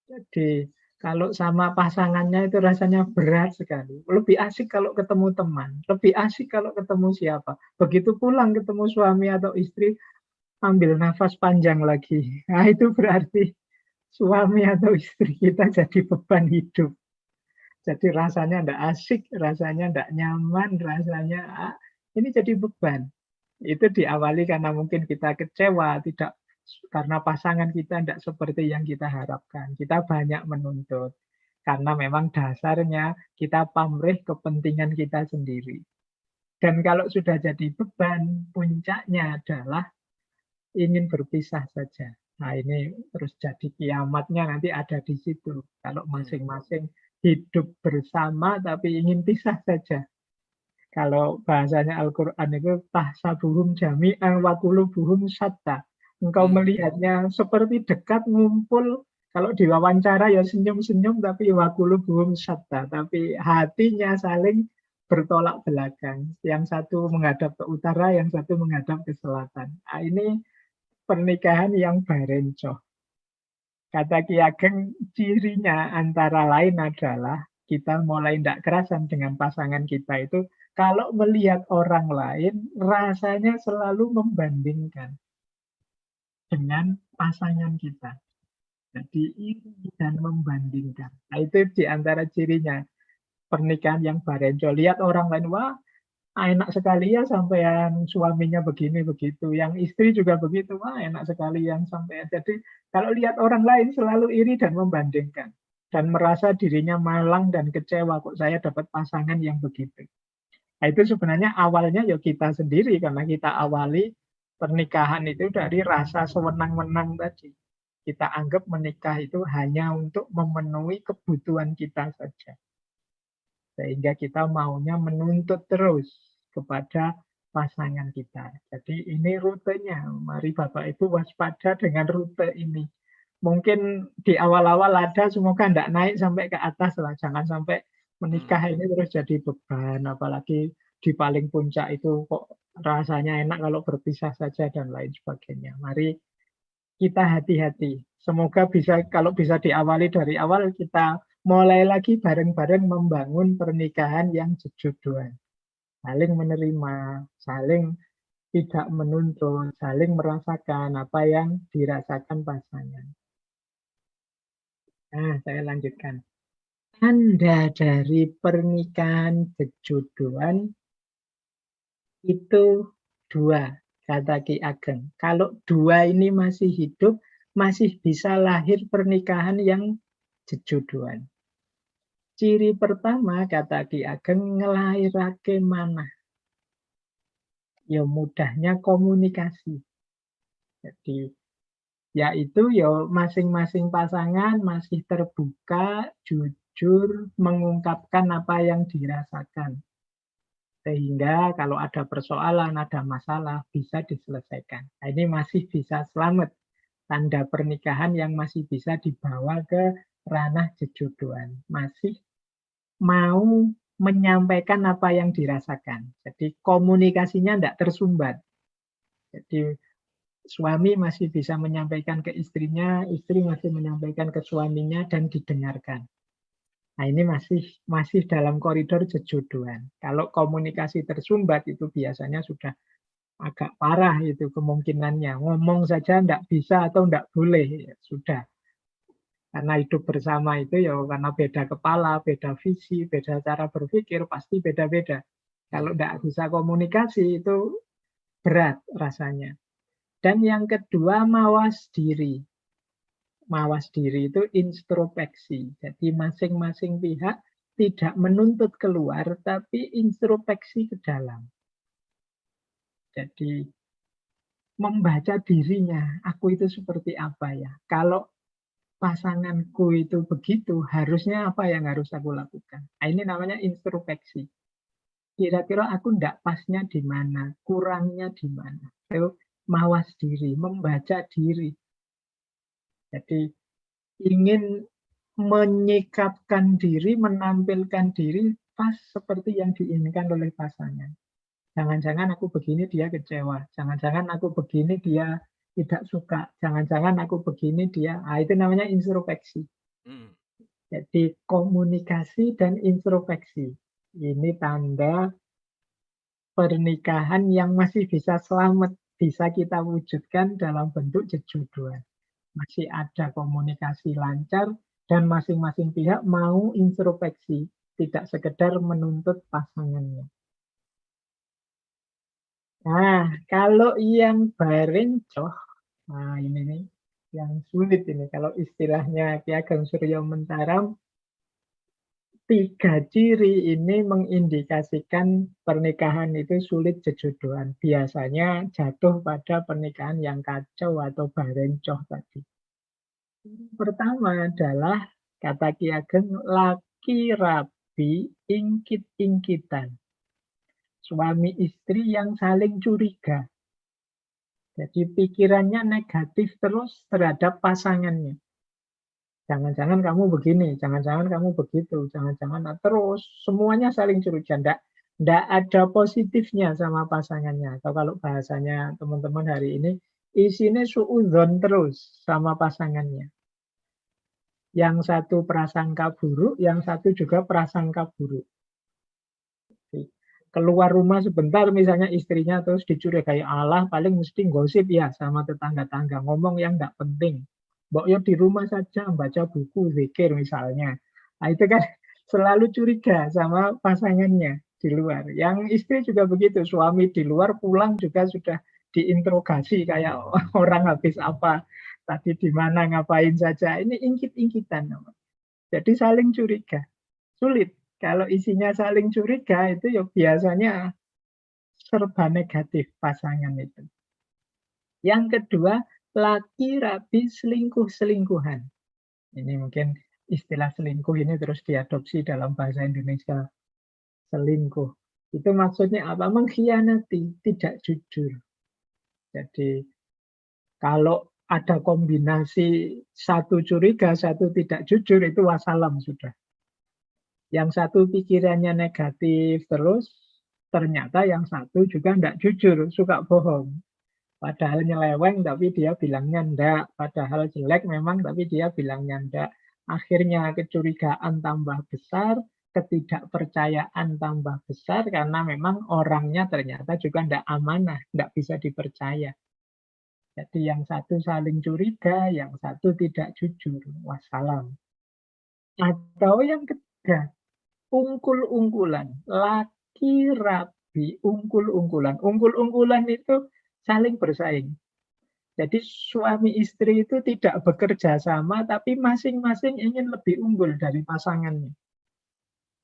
Jadi Kalau sama pasangannya itu rasanya berat sekali. Lebih asik kalau ketemu teman, lebih asik kalau ketemu siapa. Begitu pulang ketemu suami atau istri, ambil nafas panjang lagi. Nah, itu berarti suami atau istri kita jadi beban hidup. Jadi rasanya ndak asik, rasanya ndak nyaman, rasanya ini jadi beban. Itu diawali karena mungkin kita kecewa, tidak karena pasangan kita tidak seperti yang kita harapkan. Kita banyak menuntut. Karena memang dasarnya kita pamrih kepentingan kita sendiri. Dan kalau sudah jadi beban, puncaknya adalah ingin berpisah saja. Nah, ini terus jadi kiamatnya nanti ada di situ. Kalau Hmm. masing-masing hidup bersama tapi ingin pisah saja. Kalau bahasanya Al-Quran itu tahsabuhum jami'an wa qulubuhum syatta. Engkau Hmm. melihatnya seperti dekat ngumpul, kalau diwawancara ya senyum-senyum tapi wa qulubuhum syatta, tapi hatinya saling bertolak belakang. Yang satu menghadap ke utara, yang satu menghadap ke selatan. Nah, ini pernikahan yang barencoh. Kata Ki Ageng, cirinya antara lain adalah kita mulai tidak kerasan dengan pasangan kita itu kalau melihat orang lain rasanya selalu membandingkan dengan pasangan kita. Jadi iri dan membandingkan. Nah, itu di antara cirinya pernikahan yang barenco. Lihat orang lain, wah enak sekali ya sampean suaminya begini begitu. Yang istri juga begitu. Wah, enak sekali yang sampean. Jadi kalau lihat orang lain selalu iri dan membandingkan dan merasa dirinya malang dan kecewa kok saya dapat pasangan yang begitu. Nah, itu sebenarnya awalnya ya kita sendiri karena kita awali pernikahan itu dari rasa sewenang-wenang tadi. Kita anggap menikah itu hanya untuk memenuhi kebutuhan kita saja. Sehingga kita maunya menuntut terus kepada pasangan kita. Jadi ini rutenya. Mari Bapak Ibu waspada dengan rute ini. Mungkin di awal-awal ada, semoga tidak naik sampai ke atas lah. Jangan sampai menikah Hmm. ini terus jadi beban. Apalagi di paling puncak itu kok rasanya enak kalau berpisah saja dan lain sebagainya. Mari kita hati-hati. Semoga bisa kalau bisa diawali dari awal kita mulai lagi bareng-bareng membangun pernikahan yang sejuduan. Saling menerima, saling tidak menuntut, saling merasakan apa yang dirasakan pasangan. Nah, saya lanjutkan. Tanda dari pernikahan sejuduan itu dua, kata Ki Ageng. Kalau dua ini masih hidup, masih bisa lahir pernikahan yang jejodohan. Ciri pertama, kata Ki Ageng, ngelairake manah. Ya mudahnya komunikasi. Jadi yaitu ya masing-masing pasangan masih terbuka, jujur, mengungkapkan apa yang dirasakan. Sehingga kalau ada persoalan, ada masalah, bisa diselesaikan. Nah, ini masih bisa selamat. Tanda pernikahan yang masih bisa dibawa ke ranah jejodohan. Masih mau menyampaikan apa yang dirasakan. Jadi komunikasinya tidak tersumbat. Jadi suami masih bisa menyampaikan ke istrinya, istri masih menyampaikan ke suaminya dan didengarkan. Nah, ini masih dalam koridor jejodohan. Kalau komunikasi tersumbat itu biasanya sudah agak parah itu kemungkinannya. Ngomong saja tidak bisa atau tidak boleh, ya, sudah. Karena hidup bersama itu ya karena beda kepala, beda visi, beda cara berpikir, pasti beda-beda. Kalau Hmm. tidak bisa komunikasi itu berat rasanya. Dan yang kedua, mawas diri. Mawas diri itu introspeksi. Jadi masing-masing pihak tidak menuntut keluar, tapi introspeksi ke dalam. Jadi membaca dirinya, aku itu seperti apa ya. Kalau pasanganku itu begitu, harusnya apa yang harus aku lakukan? Nah, ini namanya introspeksi. Kira-kira aku ndak pasnya di mana, kurangnya di mana. Itu mawas diri, membaca diri. Jadi ingin menyikapkan diri, menampilkan diri pas seperti yang diinginkan oleh pasangan. Jangan-jangan aku begini dia kecewa, jangan-jangan aku begini dia tidak suka, jangan-jangan aku begini dia, itu namanya introspeksi. Hmm. Jadi komunikasi dan introspeksi. Ini tanda pernikahan yang masih bisa selamat, bisa kita wujudkan dalam bentuk jejodohan. Masih ada komunikasi lancar dan masing-masing pihak mau introspeksi, tidak sekedar menuntut pasangannya. Nah, kalau yang barencoh, nah ini nih yang sulit ini. Kalau istilahnya Ki Ageng Suryo Mentaram, tiga ciri ini mengindikasikan pernikahan itu sulit jejodohan. Biasanya jatuh pada pernikahan yang kacau atau barencoh tadi. Pertama adalah kata Ki Ageng, laki rabi ingkit-ingkitan. Suami istri yang saling curiga. Jadi pikirannya negatif terus terhadap pasangannya. Jangan-jangan kamu begini, jangan-jangan kamu begitu, jangan-jangan terus semuanya saling curiga. Nggak ada positifnya sama pasangannya. Atau kalau bahasanya teman-teman hari ini, isinya suudzon terus sama pasangannya. Yang satu prasangka buruk, yang satu juga prasangka buruk. Keluar rumah sebentar misalnya istrinya terus dicurigai, Allah paling mesti gosip ya sama tetangga-tangga, ngomong yang nggak penting. Mbok ya di rumah saja baca buku zikir misalnya. Nah itu kan selalu curiga sama pasangannya di luar. Yang istri juga begitu, suami di luar pulang juga sudah diinterogasi kayak orang habis apa, tadi di mana ngapain saja. Ini ingkit-ingkitan. Jadi saling curiga. Sulit. Kalau isinya saling curiga itu ya biasanya serba negatif pasangan itu. Yang kedua, laki rabi selingkuh-selingkuhan. Ini mungkin istilah selingkuh ini terus diadopsi dalam bahasa Indonesia. Selingkuh. Itu maksudnya apa? Mengkhianati, tidak jujur. Jadi kalau ada kombinasi satu curiga, satu tidak jujur, itu wassalam sudah. Yang satu pikirannya negatif terus, ternyata yang satu juga tidak jujur, suka bohong. Padahal nyeleweng tapi dia bilangnya ndak. Padahal jelek memang tapi dia bilangnya ndak. Akhirnya kecurigaan tambah besar, ketidakpercayaan tambah besar karena memang orangnya ternyata juga ndak amanah, ndak bisa dipercaya. Jadi yang satu saling curiga, yang satu tidak jujur. Wassalam. Atau yang ketiga, ungkul-ungkulan. Laki rabi ungkul-ungkulan. Ungkul-ungkulan itu saling bersaing. Jadi suami istri itu tidak bekerja sama, tapi masing-masing ingin lebih unggul dari pasangannya.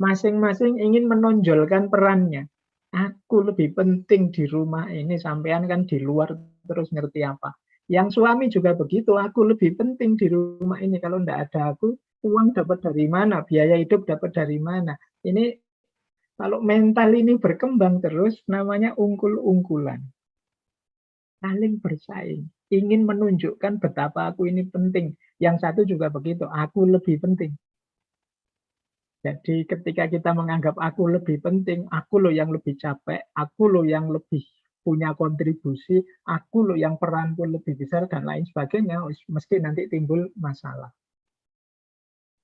Masing-masing ingin menonjolkan perannya. Aku lebih penting di rumah ini, sampean kan di luar terus ngerti apa. Yang suami juga begitu, aku lebih penting di rumah ini. Kalau tidak ada aku, uang dapat dari mana, biaya hidup dapat dari mana. Ini kalau mental ini berkembang terus, namanya ungkul-ungkulan. Saling bersaing, ingin menunjukkan betapa aku ini penting. Yang satu juga begitu, aku lebih penting. Jadi ketika kita menganggap aku lebih penting, aku loh yang lebih capek, aku loh yang lebih punya kontribusi, aku loh yang peranku lebih besar dan lain sebagainya, mesti nanti timbul masalah.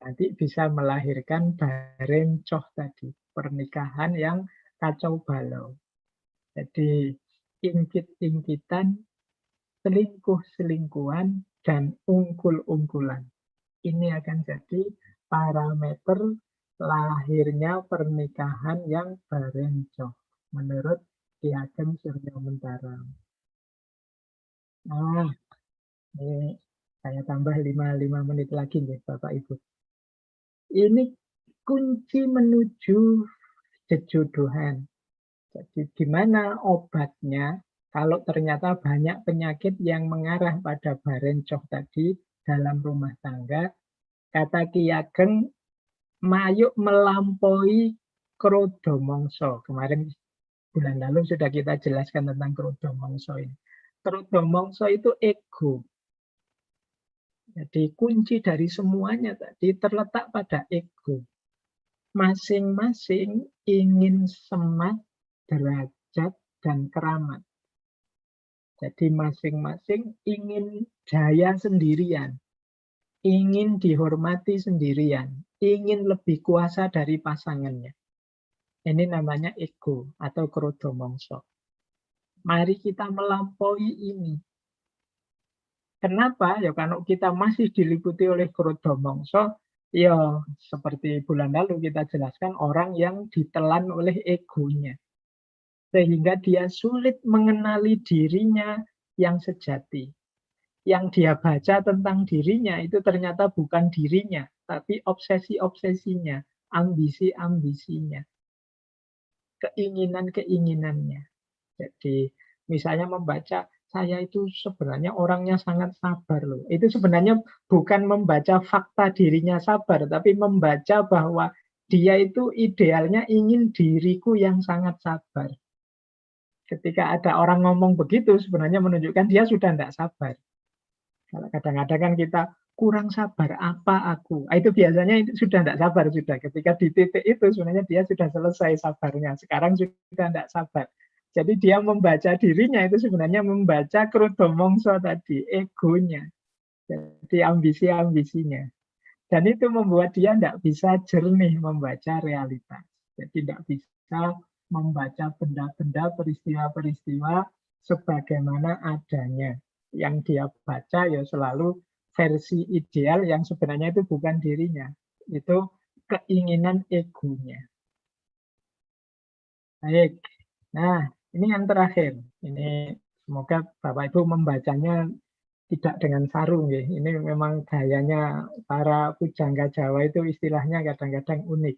Nanti bisa melahirkan barencoh tadi, pernikahan yang kacau balau. Jadi ingkit-ingkitan, selingkuh-selingkuhan, dan ungkul-ungkulan. Ini akan jadi parameter lahirnya pernikahan yang barencoh menurut Ki Ageng Suryo Mentaram. Nah, ini saya tambah 5 menit lagi nih Bapak Ibu. Ini kunci menuju jejodohan. Jadi gimana obatnya kalau ternyata banyak penyakit yang mengarah pada barencoh tadi dalam rumah tangga. Kata Ki Ageng, mayuk melampaui krodomongso. Kemarin bulan lalu sudah kita jelaskan tentang krodomongso ini. Krodomongso itu ego. Jadi kunci dari semuanya tadi terletak pada ego. Masing-masing ingin semat, derajat, dan keramat. Jadi masing-masing ingin jaya sendirian, ingin dihormati sendirian, ingin lebih kuasa dari pasangannya. Ini namanya ego atau krodomongso. Mari kita melampaui ini. Kenapa? Ya kalau kita masih diliputi oleh krodomongso, ya seperti bulan lalu kita jelaskan orang yang ditelan oleh egonya. Sehingga dia sulit mengenali dirinya yang sejati. Yang dia baca tentang dirinya itu ternyata bukan dirinya, tapi obsesi-obsesinya, ambisi-ambisinya, keinginan-keinginannya. Jadi misalnya membaca, saya itu sebenarnya orangnya sangat sabar loh. Itu sebenarnya bukan membaca fakta dirinya sabar, tapi membaca bahwa dia itu idealnya ingin diriku yang sangat sabar. Ketika ada orang ngomong begitu, sebenarnya menunjukkan dia sudah tidak sabar. Kalau kadang-kadang kan kita kurang sabar apa aku. Itu biasanya itu sudah tidak sabar sudah. Ketika di titik itu sebenarnya dia sudah selesai sabarnya. Sekarang sudah tidak sabar. Jadi dia membaca dirinya itu sebenarnya membaca krodomongso tadi, egonya. Jadi ambisi-ambisinya. Dan itu membuat dia tidak bisa jernih membaca realitas. Jadi tidak bisa membaca benda-benda, peristiwa-peristiwa sebagaimana adanya. Yang dia baca ya selalu versi ideal yang sebenarnya itu bukan dirinya. Itu keinginan egonya. Baik. Nah, ini yang terakhir. Ini semoga Bapak Ibu membacanya tidak dengan sarung ya. Ini memang gayanya para pujangga Jawa itu istilahnya kadang-kadang unik.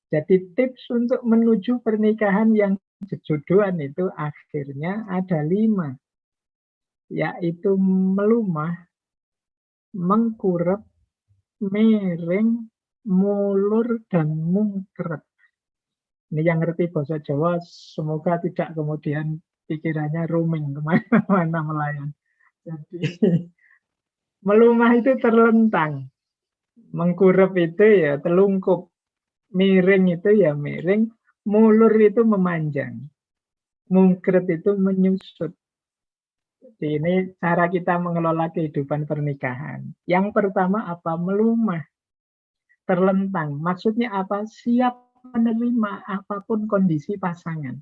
Jadi tips untuk menuju pernikahan yang jejodohan itu akhirnya ada 5. Yaitu melumah, mengkurep, miring, mulur, dan mungkret. Ini yang ngerti bahasa Jawa, semoga tidak kemudian pikirannya roaming kemana-mana melayang. Jadi melumah itu terlentang, mengkurep itu ya telungkup, miring itu ya miring, mulur itu memanjang, mungkret itu menyusut. Jadi ini cara kita mengelola kehidupan pernikahan. Yang pertama apa? Melumah, terlentang. Maksudnya apa? Siap menerima apapun kondisi pasangan.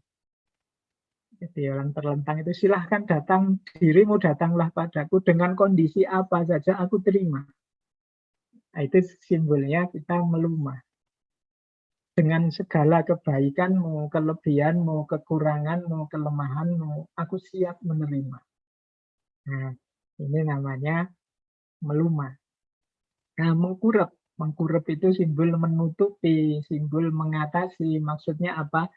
Jadi orang terlentang itu silahkan datang, dirimu datanglah padaku dengan kondisi apa saja aku terima. Nah, itu simbolnya kita melumah. Dengan segala kebaikan, mau kelebihan, mau kekurangan, mau kelemahan, mau aku siap menerima. Nah, ini namanya melumah. Nah, mengkurep. Mengkurep itu simbol menutupi, simbol mengatasi. Maksudnya apa?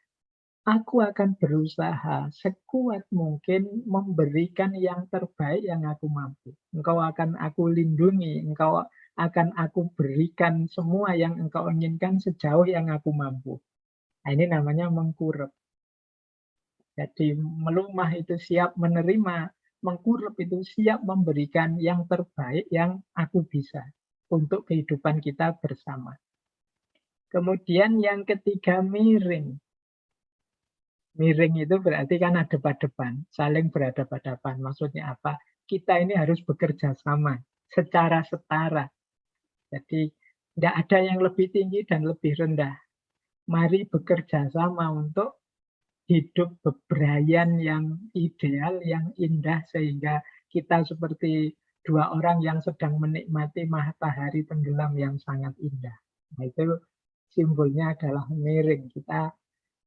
Aku akan berusaha sekuat mungkin memberikan yang terbaik yang aku mampu. Engkau akan aku lindungi, engkau akan aku berikan semua yang engkau inginkan sejauh yang aku mampu. Nah, ini namanya mengkurep. Jadi melumah itu siap menerima, mengkurep itu siap memberikan yang terbaik yang aku bisa untuk kehidupan kita bersama. Kemudian yang ketiga miring. Miring itu berarti kan hadap-hadapan, saling berhadapan-hadapan. Maksudnya apa? Kita ini harus bekerja sama secara setara. Jadi tidak ada yang lebih tinggi dan lebih rendah. Mari bekerja sama untuk hidup bebrayan yang ideal, yang indah, sehingga kita seperti dua orang yang sedang menikmati matahari tenggelam yang sangat indah. Nah, itu simbolnya adalah miring. Kita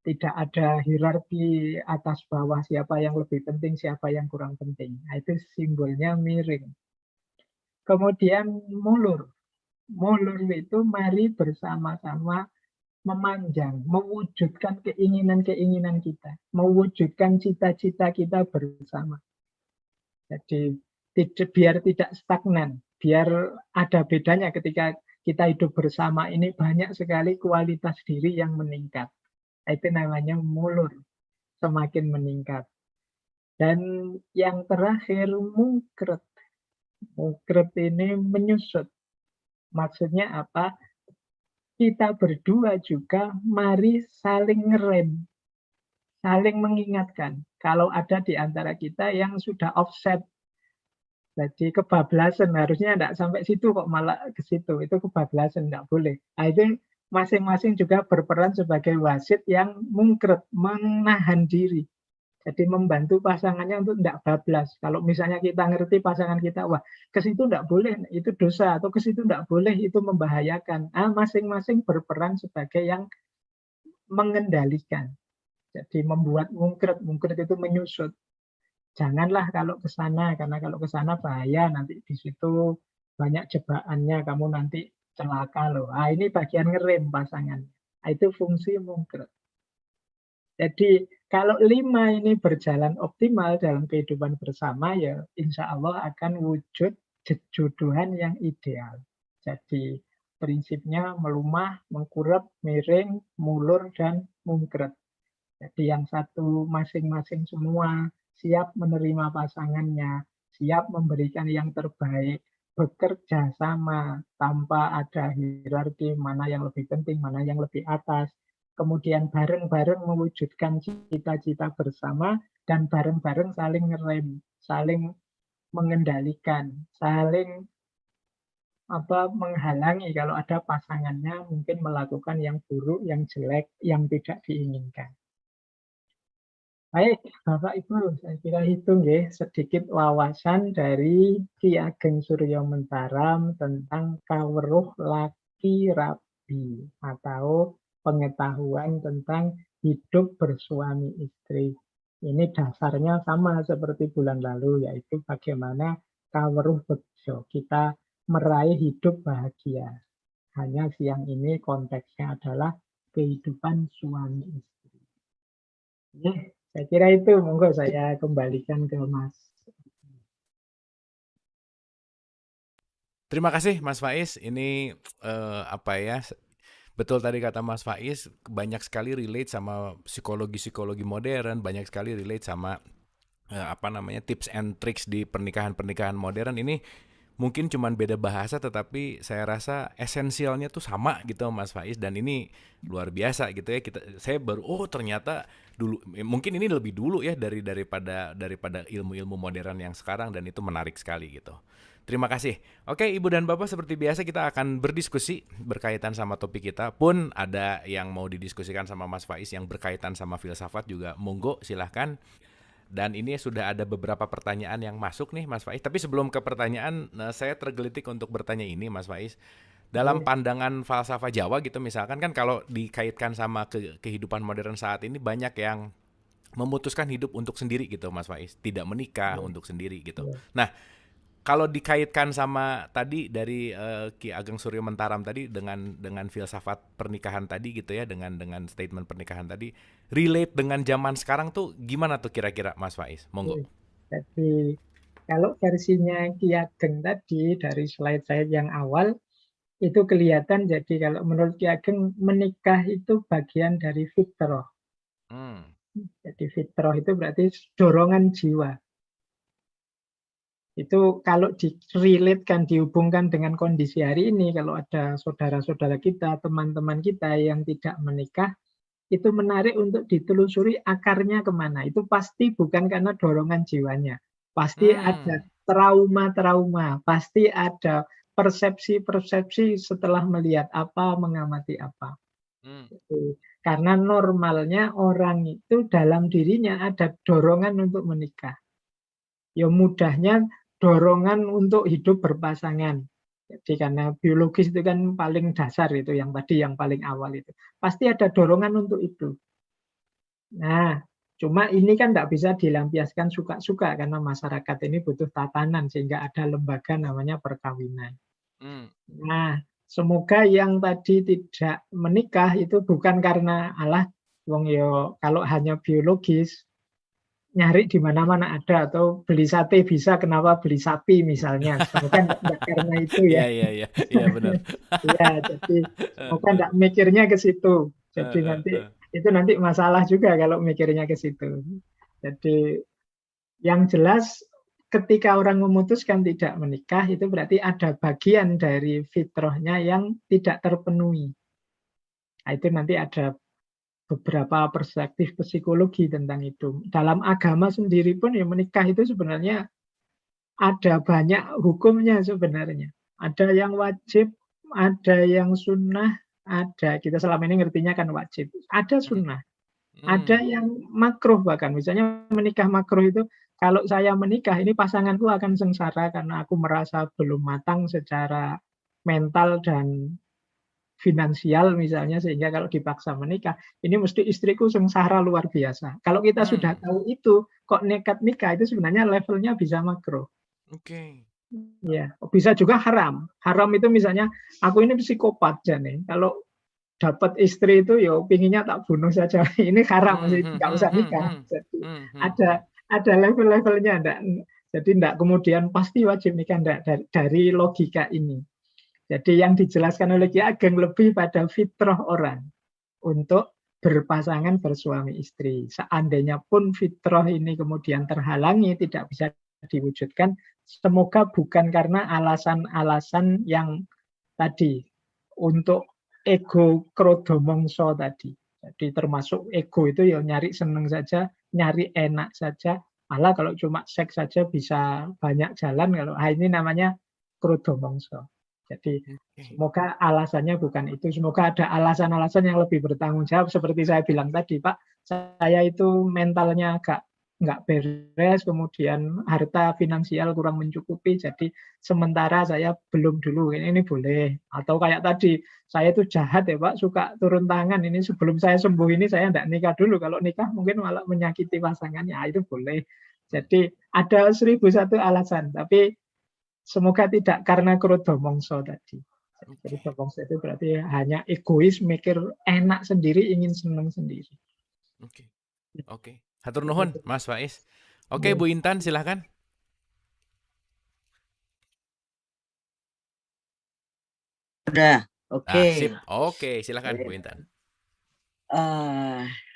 tidak ada hierarki atas bawah, siapa yang lebih penting, siapa yang kurang penting. Nah, itu simbolnya miring. Kemudian mulur. Mulur itu mari bersama-sama memanjang, mewujudkan keinginan-keinginan kita, mewujudkan cita-cita kita bersama. Jadi biar tidak stagnan, biar ada bedanya ketika kita hidup bersama ini banyak sekali kualitas diri yang meningkat. Itu namanya mulur, semakin meningkat. Dan yang terakhir mungkret. Mungkret ini menyusut. Maksudnya apa? Kita berdua juga mari saling ngerem, saling mengingatkan. Kalau ada di antara kita yang sudah offset, Jadi kebablasan, harusnya enggak sampai situ kok malah ke situ, itu kebablasan, enggak boleh. Nah, itu masing-masing juga berperan sebagai wasit yang mungkret, menahan diri. Jadi membantu pasangannya untuk enggak bablas. Kalau misalnya kita ngerti pasangan kita, wah ke situ enggak boleh, itu dosa, atau ke situ enggak boleh, itu membahayakan. Ah, masing-masing berperan sebagai yang mengendalikan. Jadi membuat mungkret, mungkret itu menyusut. Janganlah kalau ke sana, karena kalau ke sana bahaya, nanti di situ banyak jebakannya, kamu nanti celaka loh. Ah, ini bagian ngerem pasangan. Ah, itu fungsi mungkret. Jadi kalau 5 ini berjalan optimal dalam kehidupan bersama, ya insya Allah akan wujud jejodohan yang ideal. Jadi prinsipnya melumah, mengkurep, miring, mulur, dan mungkret. Jadi yang satu masing-masing semua siap menerima pasangannya, siap memberikan yang terbaik, bekerja sama tanpa ada hierarki mana yang lebih penting, mana yang lebih atas. Kemudian bareng-bareng mewujudkan cita-cita bersama dan bareng-bareng saling ngerem, saling mengendalikan, saling menghalangi kalau ada pasangannya mungkin melakukan yang buruk, yang jelek, yang tidak diinginkan. Baik, Bapak Ibu, saya kira itu nggih sedikit wawasan dari Ki Ageng Suryo Mentaram tentang kawruh laki rabi atau pengetahuan tentang hidup bersuami istri. Ini dasarnya sama seperti bulan lalu, yaitu bagaimana kawruh bejo kita meraih hidup bahagia. Hanya siang ini konteksnya adalah kehidupan suami istri. Ya, saya kira itu. Monggo saya kembalikan ke Mas. Terima kasih Mas Faiz. Ini apa ya? Betul tadi kata Mas Faiz, banyak sekali relate sama psikologi-psikologi modern, banyak sekali relate sama apa namanya tips and tricks di pernikahan-pernikahan modern ini. Mungkin cuman beda bahasa, tetapi saya rasa esensialnya tuh sama gitu Mas Faiz, dan ini luar biasa gitu ya. Saya baru ternyata dulu, mungkin ini lebih dulu ya daripada ilmu-ilmu modern yang sekarang, dan itu menarik sekali gitu. Terima kasih. Oke, Ibu dan Bapak, seperti biasa kita akan berdiskusi berkaitan sama topik kita. Pun ada yang mau didiskusikan sama Mas Faiz yang berkaitan sama filsafat juga, monggo silahkan. Dan ini sudah ada beberapa pertanyaan yang masuk nih Mas Faiz. Tapi sebelum ke pertanyaan, saya tergelitik untuk bertanya ini Mas Faiz. Dalam pandangan falsafah Jawa gitu misalkan, kan kalau dikaitkan sama kehidupan modern saat ini, banyak yang memutuskan hidup untuk sendiri gitu Mas Faiz. Tidak menikah, untuk sendiri gitu. Nah, kalau dikaitkan sama tadi dari Ki Ageng Suryo Mentaram tadi dengan filsafat pernikahan tadi gitu ya, dengan statement pernikahan tadi, relate dengan zaman sekarang tuh gimana tuh kira-kira Mas Faiz? Monggo. Jadi kalau versinya Ki Ageng tadi dari slide saya yang awal itu kelihatan, jadi kalau menurut Ki Ageng menikah itu bagian dari fitrah. Jadi fitrah itu berarti dorongan jiwa. Itu kalau direlatekan, dihubungkan dengan kondisi hari ini, kalau ada saudara-saudara kita, teman-teman kita yang tidak menikah, itu menarik untuk ditelusuri akarnya kemana. Itu pasti bukan karena dorongan jiwanya. Pasti ada trauma-trauma, pasti ada persepsi-persepsi setelah melihat apa, mengamati apa. Karena normalnya orang itu dalam dirinya ada dorongan untuk menikah. Ya mudahnya dorongan untuk hidup berpasangan. Jadi karena biologis itu kan paling dasar, itu yang tadi yang paling awal itu. Pasti ada dorongan untuk itu. Nah, cuma ini kan tidak bisa dilampiaskan suka-suka karena masyarakat ini butuh tatanan sehingga ada lembaga namanya perkawinan. Nah, semoga yang tadi tidak menikah itu bukan karena wong yo kalau hanya biologis nyari di mana-mana ada, atau beli sate bisa, kenapa beli sapi misalnya. Semoga enggak karena itu ya. Iya benar. Iya, jadi semoga enggak mikirnya ke situ. Jadi nanti masalah juga kalau mikirnya ke situ. Jadi yang jelas ketika orang memutuskan tidak menikah itu berarti ada bagian dari fitrahnya yang tidak terpenuhi. Nah, itu nanti ada beberapa perspektif psikologi tentang itu. Dalam agama sendiri pun ya menikah itu sebenarnya ada banyak hukumnya sebenarnya. Ada yang wajib, ada yang sunnah, ada kita selama ini ngertinya kan wajib. Ada Mhm. sunnah, ada Mmm. yang makruh bahkan. Misalnya menikah makruh itu kalau saya menikah ini pasanganku akan sengsara karena aku merasa belum matang secara mental dan finansial misalnya sehingga kalau dipaksa menikah, ini mesti istriku sengsara luar biasa. Kalau kita sudah Mmm, tahu itu, kok nekat nikah itu sebenarnya levelnya bisa makruh. oke. Iya, bisa juga haram. Haram itu misalnya aku ini psikopat nih. Kalau dapat istri itu ya pinginnya tak bunuh saja. Ini haram Mmm, sih, mhm nggak usah mhm nikah. mhm. Jadi Mmm, mhm mhm. ada level-levelnya, jadi enggak kemudian pasti wajib nikah enggak dari logika ini. Jadi yang dijelaskan oleh Ki Ageng lebih pada fitrah orang untuk berpasangan bersuami istri. Seandainya pun fitrah ini kemudian terhalangi, tidak bisa diwujudkan, semoga bukan karena alasan-alasan yang tadi, untuk ego krodomongso tadi. Jadi termasuk ego itu ya nyari seneng saja, nyari enak saja, malah kalau cuma seks saja bisa banyak jalan, kalau ini namanya krodomongso. Jadi Oke. semoga alasannya bukan itu, semoga ada alasan-alasan yang lebih bertanggung jawab seperti saya bilang tadi, Pak, saya itu mentalnya agak nggak beres, kemudian harta finansial kurang mencukupi, jadi sementara saya belum dulu, ini boleh. Atau kayak tadi, saya itu jahat ya Pak, suka turun tangan, ini sebelum saya sembuh ini saya nggak nikah dulu, kalau nikah mungkin malah menyakiti pasangannya, itu boleh. Mmm, Jadi ada 1001 alasan, tapi semoga tidak karena krodomongso tadi. oke Krodomongso itu berarti hanya egois, mikir enak sendiri, ingin senang sendiri. oke oke. Hatur nuhun, Mas Faiz. Oke, Bu Intan silahkan. Udah, oke. Ah, sip. Oke, silakan Bu Intan.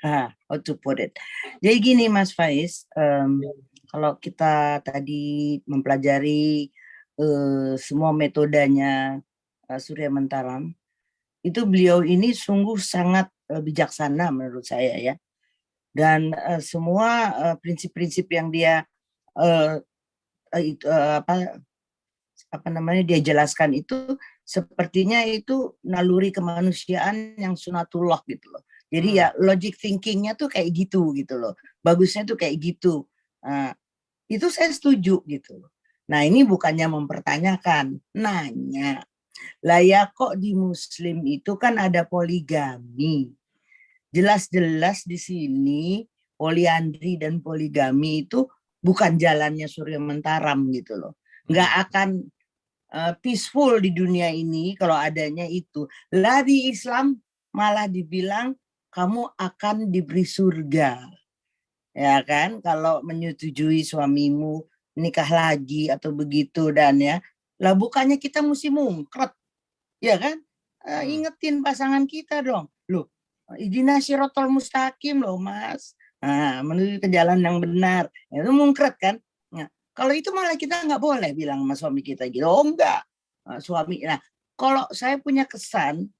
How to put it. Jadi gini Mas Faiz, kalau kita tadi mempelajari semua metodenya Surya Mentaram, itu beliau ini sungguh sangat bijaksana menurut saya ya. Dan semua prinsip-prinsip yang dia uh, apa namanya dia jelaskan itu sepertinya itu naluri kemanusiaan yang sunatullah gitu loh. Jadi ya logic thinkingnya tuh kayak gitu loh. Bagusnya tuh kayak gitu. Nah, itu saya setuju gitu. Nah ini bukannya mempertanyakan, nanya. Lah ya kok di Muslim itu kan ada poligami. Jelas-jelas di sini poliandri dan poligami itu bukan jalannya Surya Mentaram gitu loh. Nggak akan peaceful di dunia ini kalau adanya itu. Lah di Islam malah dibilang kamu akan diberi surga. Ya kan? Kalau menyetujui suamimu nikah lagi atau begitu dan ya. Lah bukannya kita mesti mungkret. Ya kan? Ingetin pasangan kita dong. Loh, idina sirotol mustaqim loh Mas. Nah, menuju ke jalan yang benar. Itu mungkret kan? Nah, kalau itu malah kita nggak boleh bilang sama suami kita gitu. Oh enggak. Suami. Nah, kalau saya punya kesan,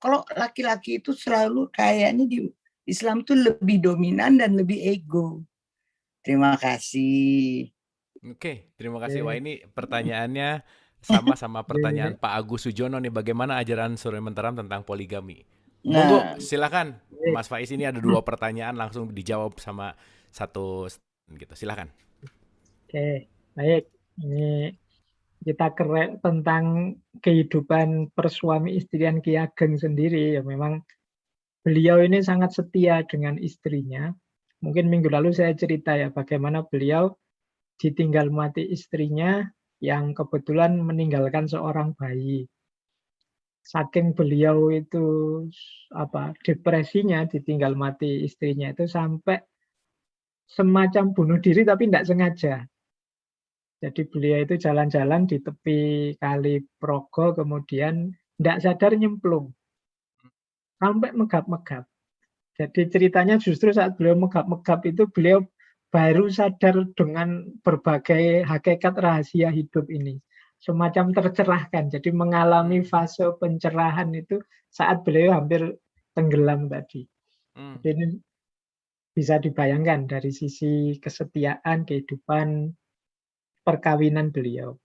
kalau laki-laki itu selalu kayaknya di Islam tuh lebih dominan dan lebih ego. Terima kasih. Oke, terima kasih. Wah, Oke. ini pertanyaannya sama pertanyaan Oke. Pak Agus Sujono nih, bagaimana ajaran Surya Mentaram tentang poligami? Monggo, Nah, silakan. Oke. Mas Faiz ini ada 2 pertanyaan langsung dijawab sama satu gitu. Silakan. Oke, baik. Ini kita tentang kehidupan persuami istrian Ki Ageng sendiri. Ya memang beliau ini sangat setia dengan istrinya. Mungkin minggu lalu saya cerita ya bagaimana beliau ditinggal mati istrinya yang kebetulan meninggalkan seorang bayi. Saking beliau itu depresinya ditinggal mati istrinya itu sampai semacam bunuh diri tapi tidak sengaja. Jadi beliau itu jalan-jalan di tepi Kali Progo, kemudian tidak sadar nyemplung, sampai megap-megap. Jadi ceritanya justru saat beliau megap-megap itu beliau baru sadar dengan berbagai hakikat rahasia hidup ini. Semacam tercerahkan, jadi mengalami Mmm, fase pencerahan itu saat beliau hampir tenggelam tadi. mmm, Jadi ini bisa dibayangkan dari sisi kesetiaan, kehidupan perkawinan beliau.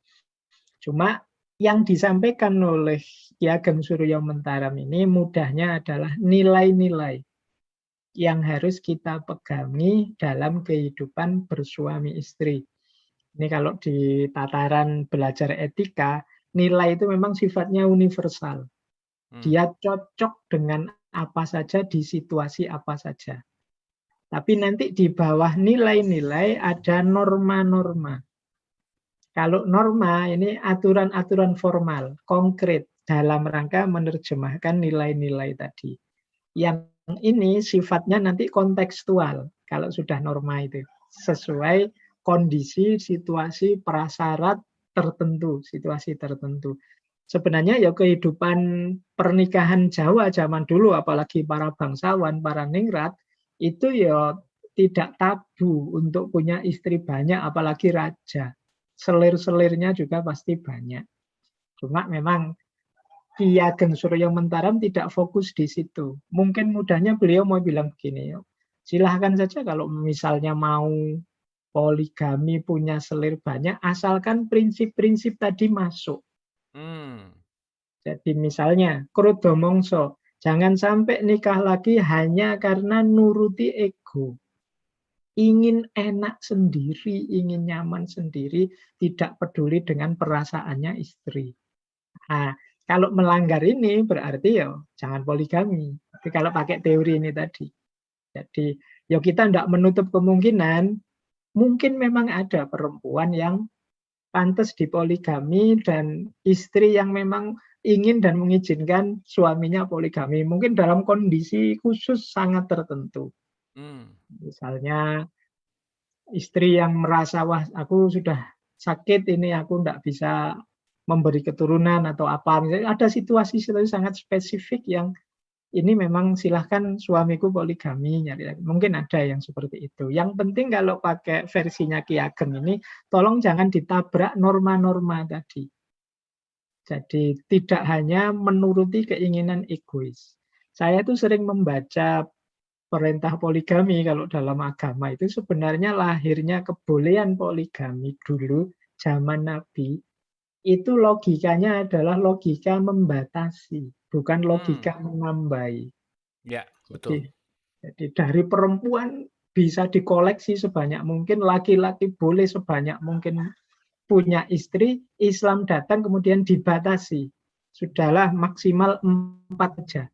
Cuma yang disampaikan oleh Ki Ageng Suryo Mentaram ini mudahnya adalah nilai-nilai yang harus kita pegangi dalam kehidupan bersuami istri. Ini kalau di tataran belajar etika, nilai itu memang sifatnya universal. Dia cocok dengan apa saja di situasi apa saja. Tapi nanti di bawah nilai-nilai ada norma-norma. Kalau norma ini aturan-aturan formal, konkret dalam rangka menerjemahkan nilai-nilai tadi. Yang ini sifatnya nanti kontekstual kalau sudah norma itu. Sesuai kondisi, situasi, prasyarat tertentu, situasi tertentu. Sebenarnya ya kehidupan pernikahan Jawa zaman dulu, apalagi para bangsawan, para ningrat, itu ya tidak tabu untuk punya istri banyak, apalagi raja. Selir-selirnya juga pasti banyak. Cuma memang Ki Ageng Suryo Mentaram tidak fokus di situ. Mungkin mudahnya beliau mau bilang begini, silahkan saja kalau misalnya mau poligami punya selir banyak, asalkan prinsip-prinsip tadi masuk. Jadi misalnya, krudo mongso, jangan sampai nikah lagi hanya karena nuruti ego. Ingin enak sendiri, ingin nyaman sendiri, tidak peduli dengan perasaannya istri. Nah, kalau melanggar ini berarti ya jangan poligami. Tapi kalau pakai teori ini tadi. Jadi ya kita tidak menutup kemungkinan, mungkin memang ada perempuan yang pantas dipoligami dan istri yang memang ingin dan mengizinkan suaminya poligami. Mungkin dalam kondisi khusus sangat tertentu. Misalnya istri yang merasa, wah aku sudah sakit ini, aku tidak bisa memberi keturunan atau apa. Misalnya ada situasi-situasi sangat spesifik yang ini memang silahkan suamiku poligami. Mungkin ada yang seperti itu. Yang penting kalau pakai versinya Ki Ageng ini, tolong jangan ditabrak norma-norma tadi. Jadi tidak hanya menuruti keinginan egois. Saya tuh sering membaca perintah poligami kalau dalam agama itu sebenarnya lahirnya kebolehan poligami dulu zaman Nabi itu logikanya adalah logika membatasi, bukan logika menambahi. Ya, betul. Jadi dari perempuan bisa dikoleksi sebanyak mungkin, laki-laki boleh sebanyak mungkin punya istri, Islam datang kemudian dibatasi. Sudahlah maksimal 4 saja.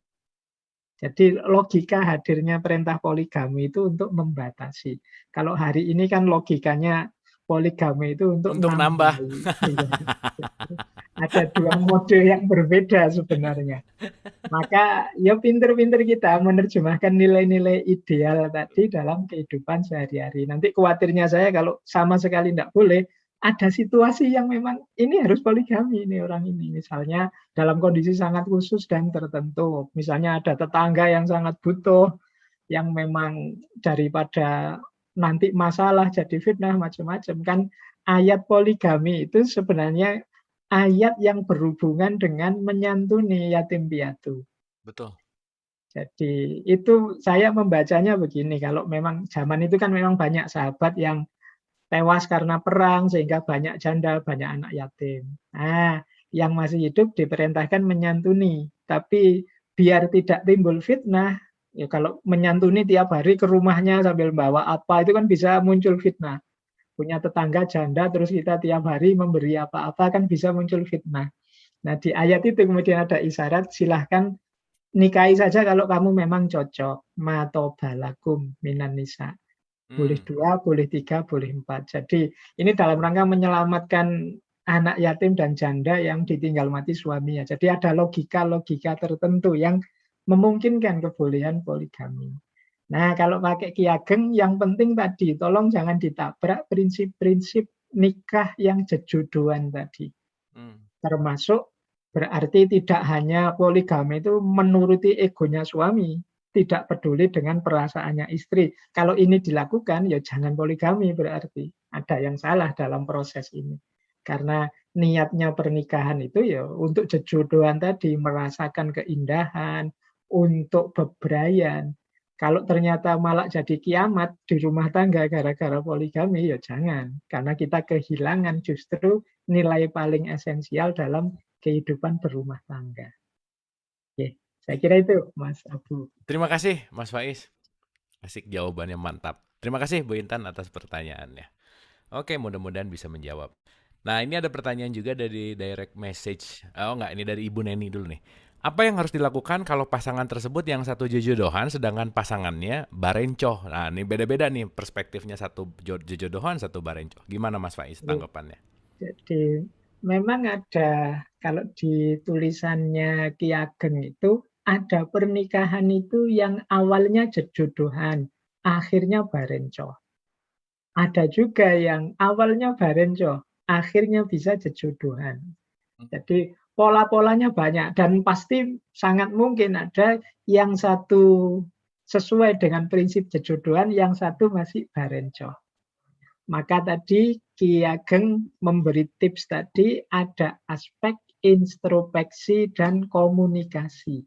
Jadi logika hadirnya perintah poligami itu untuk membatasi. Kalau hari ini kan logikanya poligami itu untuk nambah. Ada dua mode yang berbeda sebenarnya. Maka ya pinter-pinter kita menerjemahkan nilai-nilai ideal tadi dalam kehidupan sehari-hari. Nanti khawatirnya saya kalau sama sekali tidak boleh, ada situasi yang memang ini harus poligami ini orang ini. Misalnya dalam kondisi sangat khusus dan tertentu. Misalnya ada tetangga yang sangat butuh, yang memang daripada nanti masalah jadi fitnah macam-macam. Kan ayat poligami itu sebenarnya ayat yang berhubungan dengan menyantuni yatim piatu. Betul. Jadi itu saya membacanya begini, kalau memang zaman itu kan memang banyak sahabat yang tewas karena perang sehingga banyak janda, banyak anak yatim. Nah, yang masih hidup diperintahkan menyantuni, tapi biar tidak timbul fitnah, ya kalau menyantuni tiap hari ke rumahnya sambil bawa apa itu kan bisa muncul fitnah. Punya tetangga janda terus kita tiap hari memberi apa-apa kan bisa muncul fitnah. Nah, di ayat itu kemudian ada isyarat silahkan nikahi saja kalau kamu memang cocok. Matobalakum minan nisa. Boleh 2, boleh 3, boleh 4. Jadi ini dalam rangka menyelamatkan anak yatim dan janda yang ditinggal mati suaminya. Jadi ada logika-logika tertentu yang memungkinkan kebolehan poligami. Nah, kalau pakai Ki Ageng, yang penting tadi, tolong jangan ditabrak prinsip-prinsip nikah yang jejodohan tadi. Termasuk berarti tidak hanya poligami itu menuruti egonya suami, tidak peduli dengan perasaannya istri. Kalau ini dilakukan, ya jangan poligami berarti. Ada yang salah dalam proses ini. Karena niatnya pernikahan itu ya untuk jejodohan tadi, merasakan keindahan, untuk bebrayan. Kalau ternyata malah jadi kiamat di rumah tangga gara-gara poligami, ya jangan. Karena kita kehilangan justru nilai paling esensial dalam kehidupan berumah tangga. Oke, saya kira itu Mas Abu. Terima kasih Mas Faiz. Asik, jawabannya mantap. Terima kasih Bu Intan atas pertanyaannya. Oke, mudah-mudahan bisa menjawab. Nah, ini ada pertanyaan juga dari direct message. Oh enggak, ini dari Ibu Neni dulu nih. Apa yang harus dilakukan kalau pasangan tersebut yang satu jodohan sedangkan pasangannya barencoh? Nah, ini beda-beda nih perspektifnya, satu jodohan, satu barencoh. Gimana Mas Faiz tanggapannya? Jadi memang ada, kalau di tulisannya Ki Ageng itu ada pernikahan itu yang awalnya jodohan, akhirnya barencoh. Ada juga yang awalnya barencoh, akhirnya bisa jejodohan. Jadi pola-polanya banyak dan pasti sangat mungkin ada yang satu sesuai dengan prinsip jejodohan, yang satu masih barencoh. Maka tadi Ki Ageng memberi tips tadi, ada aspek introspeksi dan komunikasi.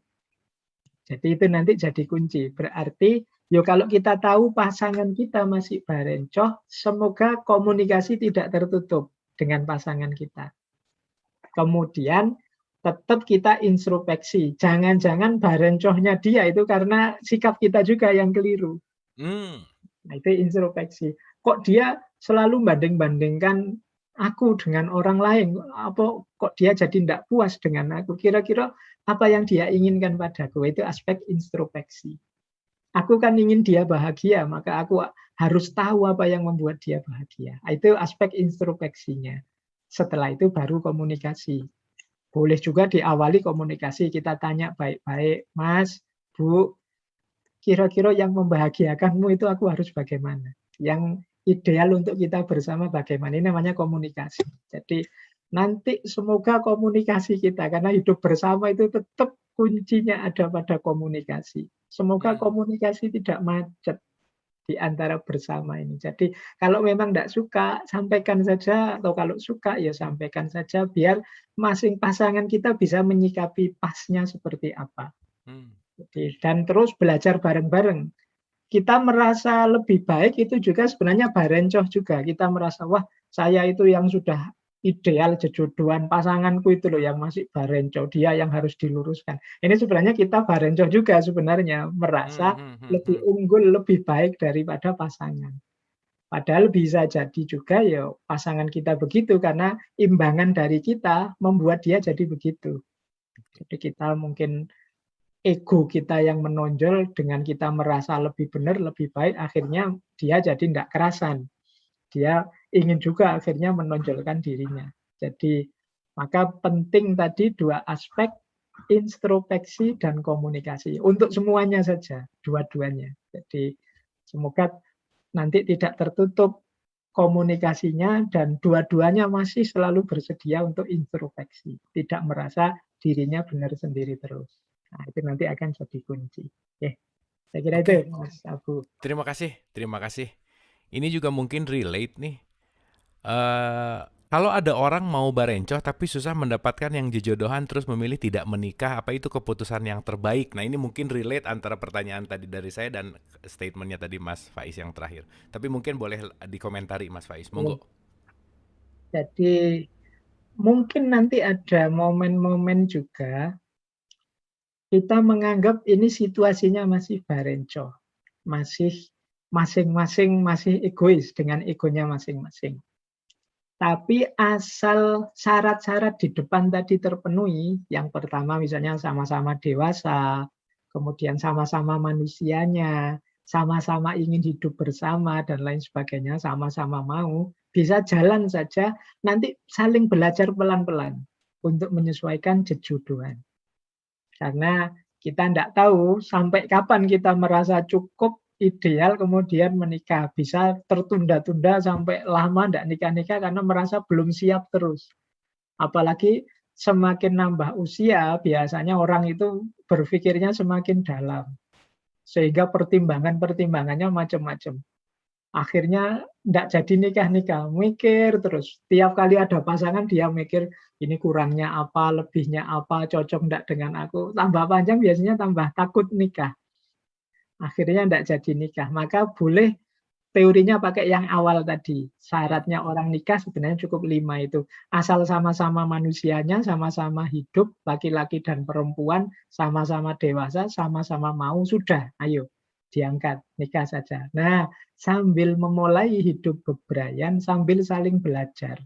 Jadi itu nanti jadi kunci. Berarti yo kalau kita tahu pasangan kita masih barencoh, semoga komunikasi tidak tertutup dengan pasangan kita. Kemudian tetap kita introspeksi. Jangan-jangan barencohnya dia itu karena sikap kita juga yang keliru. Nah, itu introspeksi. Kok dia selalu banding-bandingkan aku dengan orang lain? Apa kok dia jadi tidak puas dengan aku? Kira-kira apa yang dia inginkan padaku? Itu aspek introspeksi. Aku kan ingin dia bahagia, maka aku harus tahu apa yang membuat dia bahagia. Itu aspek introspeksinya. Setelah itu baru komunikasi. Boleh juga diawali komunikasi, kita tanya baik-baik, Mas, Bu, kira-kira yang membahagiakanmu itu aku harus bagaimana? Yang ideal untuk kita bersama bagaimana? Ini namanya komunikasi. Jadi nanti semoga komunikasi kita, karena hidup bersama itu tetap kuncinya ada pada komunikasi. Semoga komunikasi tidak macet di antara bersama ini. Jadi kalau memang tidak suka, sampaikan saja, atau kalau suka ya sampaikan saja, biar masing pasangan kita bisa menyikapi pasnya seperti apa. Dan terus belajar bareng-bareng. Kita merasa lebih baik itu juga sebenarnya barencoh juga. Kita merasa, wah saya itu yang sudah ideal jejodohan, pasanganku itu loh yang masih barencoh, dia yang harus diluruskan. Ini sebenarnya kita barencoh juga sebenarnya, merasa lebih unggul, lebih baik daripada pasangan. Padahal bisa jadi juga ya pasangan kita begitu, karena imbangan dari kita membuat dia jadi begitu. Jadi kita mungkin ego kita yang menonjol dengan kita merasa lebih benar, lebih baik, akhirnya dia jadi tidak kerasan. Dia ingin juga akhirnya menonjolkan dirinya. Jadi maka penting tadi dua aspek, introspeksi dan komunikasi. Untuk semuanya saja, dua-duanya. Jadi semoga nanti tidak tertutup komunikasinya dan dua-duanya masih selalu bersedia untuk introspeksi. Tidak merasa dirinya benar sendiri terus. Nah, itu nanti akan jadi kunci. Saya kira itu Mas Abu. Terima kasih, terima kasih. Ini juga mungkin relate nih. Kalau ada orang mau barencoh tapi susah mendapatkan yang jodohan terus memilih tidak menikah, apa itu keputusan yang terbaik? Nah ini mungkin relate antara pertanyaan tadi dari saya dan statementnya tadi Mas Faiz yang terakhir. Tapi mungkin boleh dikomentari Mas Faiz, monggo. Jadi mungkin nanti ada momen-momen juga kita menganggap ini situasinya masih barencoh, masih masing-masing masih egois dengan egonya masing-masing. Tapi asal syarat-syarat di depan tadi terpenuhi, yang pertama misalnya sama-sama dewasa, kemudian sama-sama manusianya, sama-sama ingin hidup bersama dan lain sebagainya, sama-sama mau, bisa jalan saja, nanti saling belajar pelan-pelan untuk menyesuaikan jejodohan. Karena kita tidak tahu sampai kapan kita merasa cukup ideal kemudian menikah. Bisa tertunda-tunda sampai lama tidak nikah-nikah karena merasa belum siap terus. Apalagi semakin nambah usia, biasanya orang itu berpikirnya semakin dalam. Sehingga pertimbangan-pertimbangannya macam-macam. Akhirnya tidak jadi nikah-nikah, mikir terus. Tiap kali ada pasangan dia mikir, ini kurangnya apa, lebihnya apa, cocok enggak dengan aku. Tambah panjang biasanya tambah takut nikah. akhirnya tidak jadi nikah. Maka boleh teorinya pakai yang awal tadi. Syaratnya orang nikah sebenarnya cukup 5 itu. Asal sama-sama manusianya, sama-sama hidup, laki-laki dan perempuan, sama-sama dewasa, sama-sama mau, sudah, ayo diangkat, nikah saja. Nah, sambil memulai hidup bebrayan, sambil saling belajar.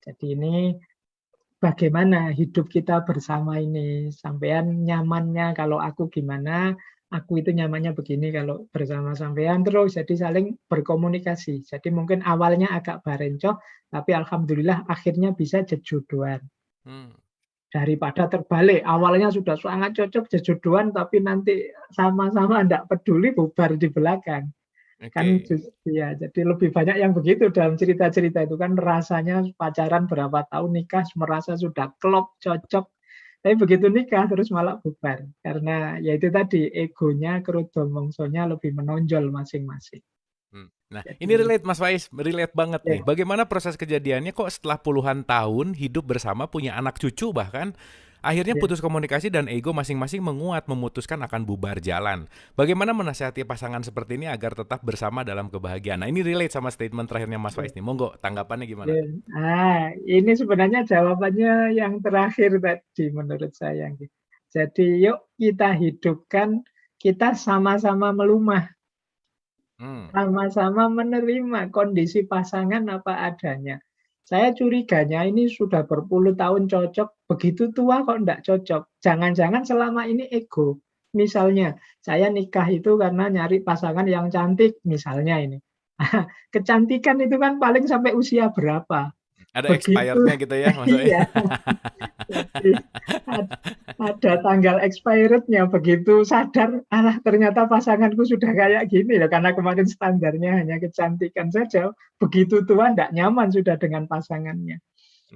Jadi ini bagaimana hidup kita bersama ini. Sampean nyamannya kalau aku gimana, aku itu nyamannya begini kalau bersama sampean, terus jadi saling berkomunikasi. Jadi mungkin awalnya agak barencoh, tapi alhamdulillah akhirnya bisa jejodohan. Hmm. Daripada terbalik, awalnya sudah sangat cocok jejodohan, tapi nanti sama-sama tidak peduli, bubar di belakang. Kan Oke. ya, jadi lebih banyak yang begitu dalam cerita-cerita itu kan, rasanya pacaran berapa tahun, nikah merasa sudah klop, cocok, tapi begitu nikah terus malah bubar karena ya itu tadi, egonya, kerudo mongsonya lebih menonjol masing-masing. Nah, ini Jadi relate Mas Faiz, relate banget nih. ya, Bagaimana proses kejadiannya kok setelah puluhan tahun hidup bersama, punya anak cucu bahkan, akhirnya ya. putus komunikasi dan ego masing-masing menguat, memutuskan akan bubar jalan. Bagaimana menasihati pasangan seperti ini agar tetap bersama dalam kebahagiaan? Nah, ini relate sama statement terakhirnya Mas Faiz nih. Monggo, tanggapannya gimana? Ya. Ini sebenarnya jawabannya yang terakhir tadi menurut saya. Jadi yuk kita hidupkan, kita sama-sama melumah, Hmm. sama-sama menerima kondisi pasangan apa adanya. Saya curiganya ini sudah berpuluh tahun cocok, begitu tua kok enggak cocok. Jangan-jangan selama ini ego. Misalnya, saya nikah itu karena nyari pasangan yang cantik, misalnya ini. Kecantikan itu kan paling sampai usia berapa? Ada Begitu, expirednya gitu ya Mas Faiz? iya. Jadi ada tanggal expirednya, begitu sadar, alah ternyata pasanganku sudah kayak gini loh, karena kemarin standarnya hanya kecantikan saja, begitu tua tidak nyaman sudah dengan pasangannya.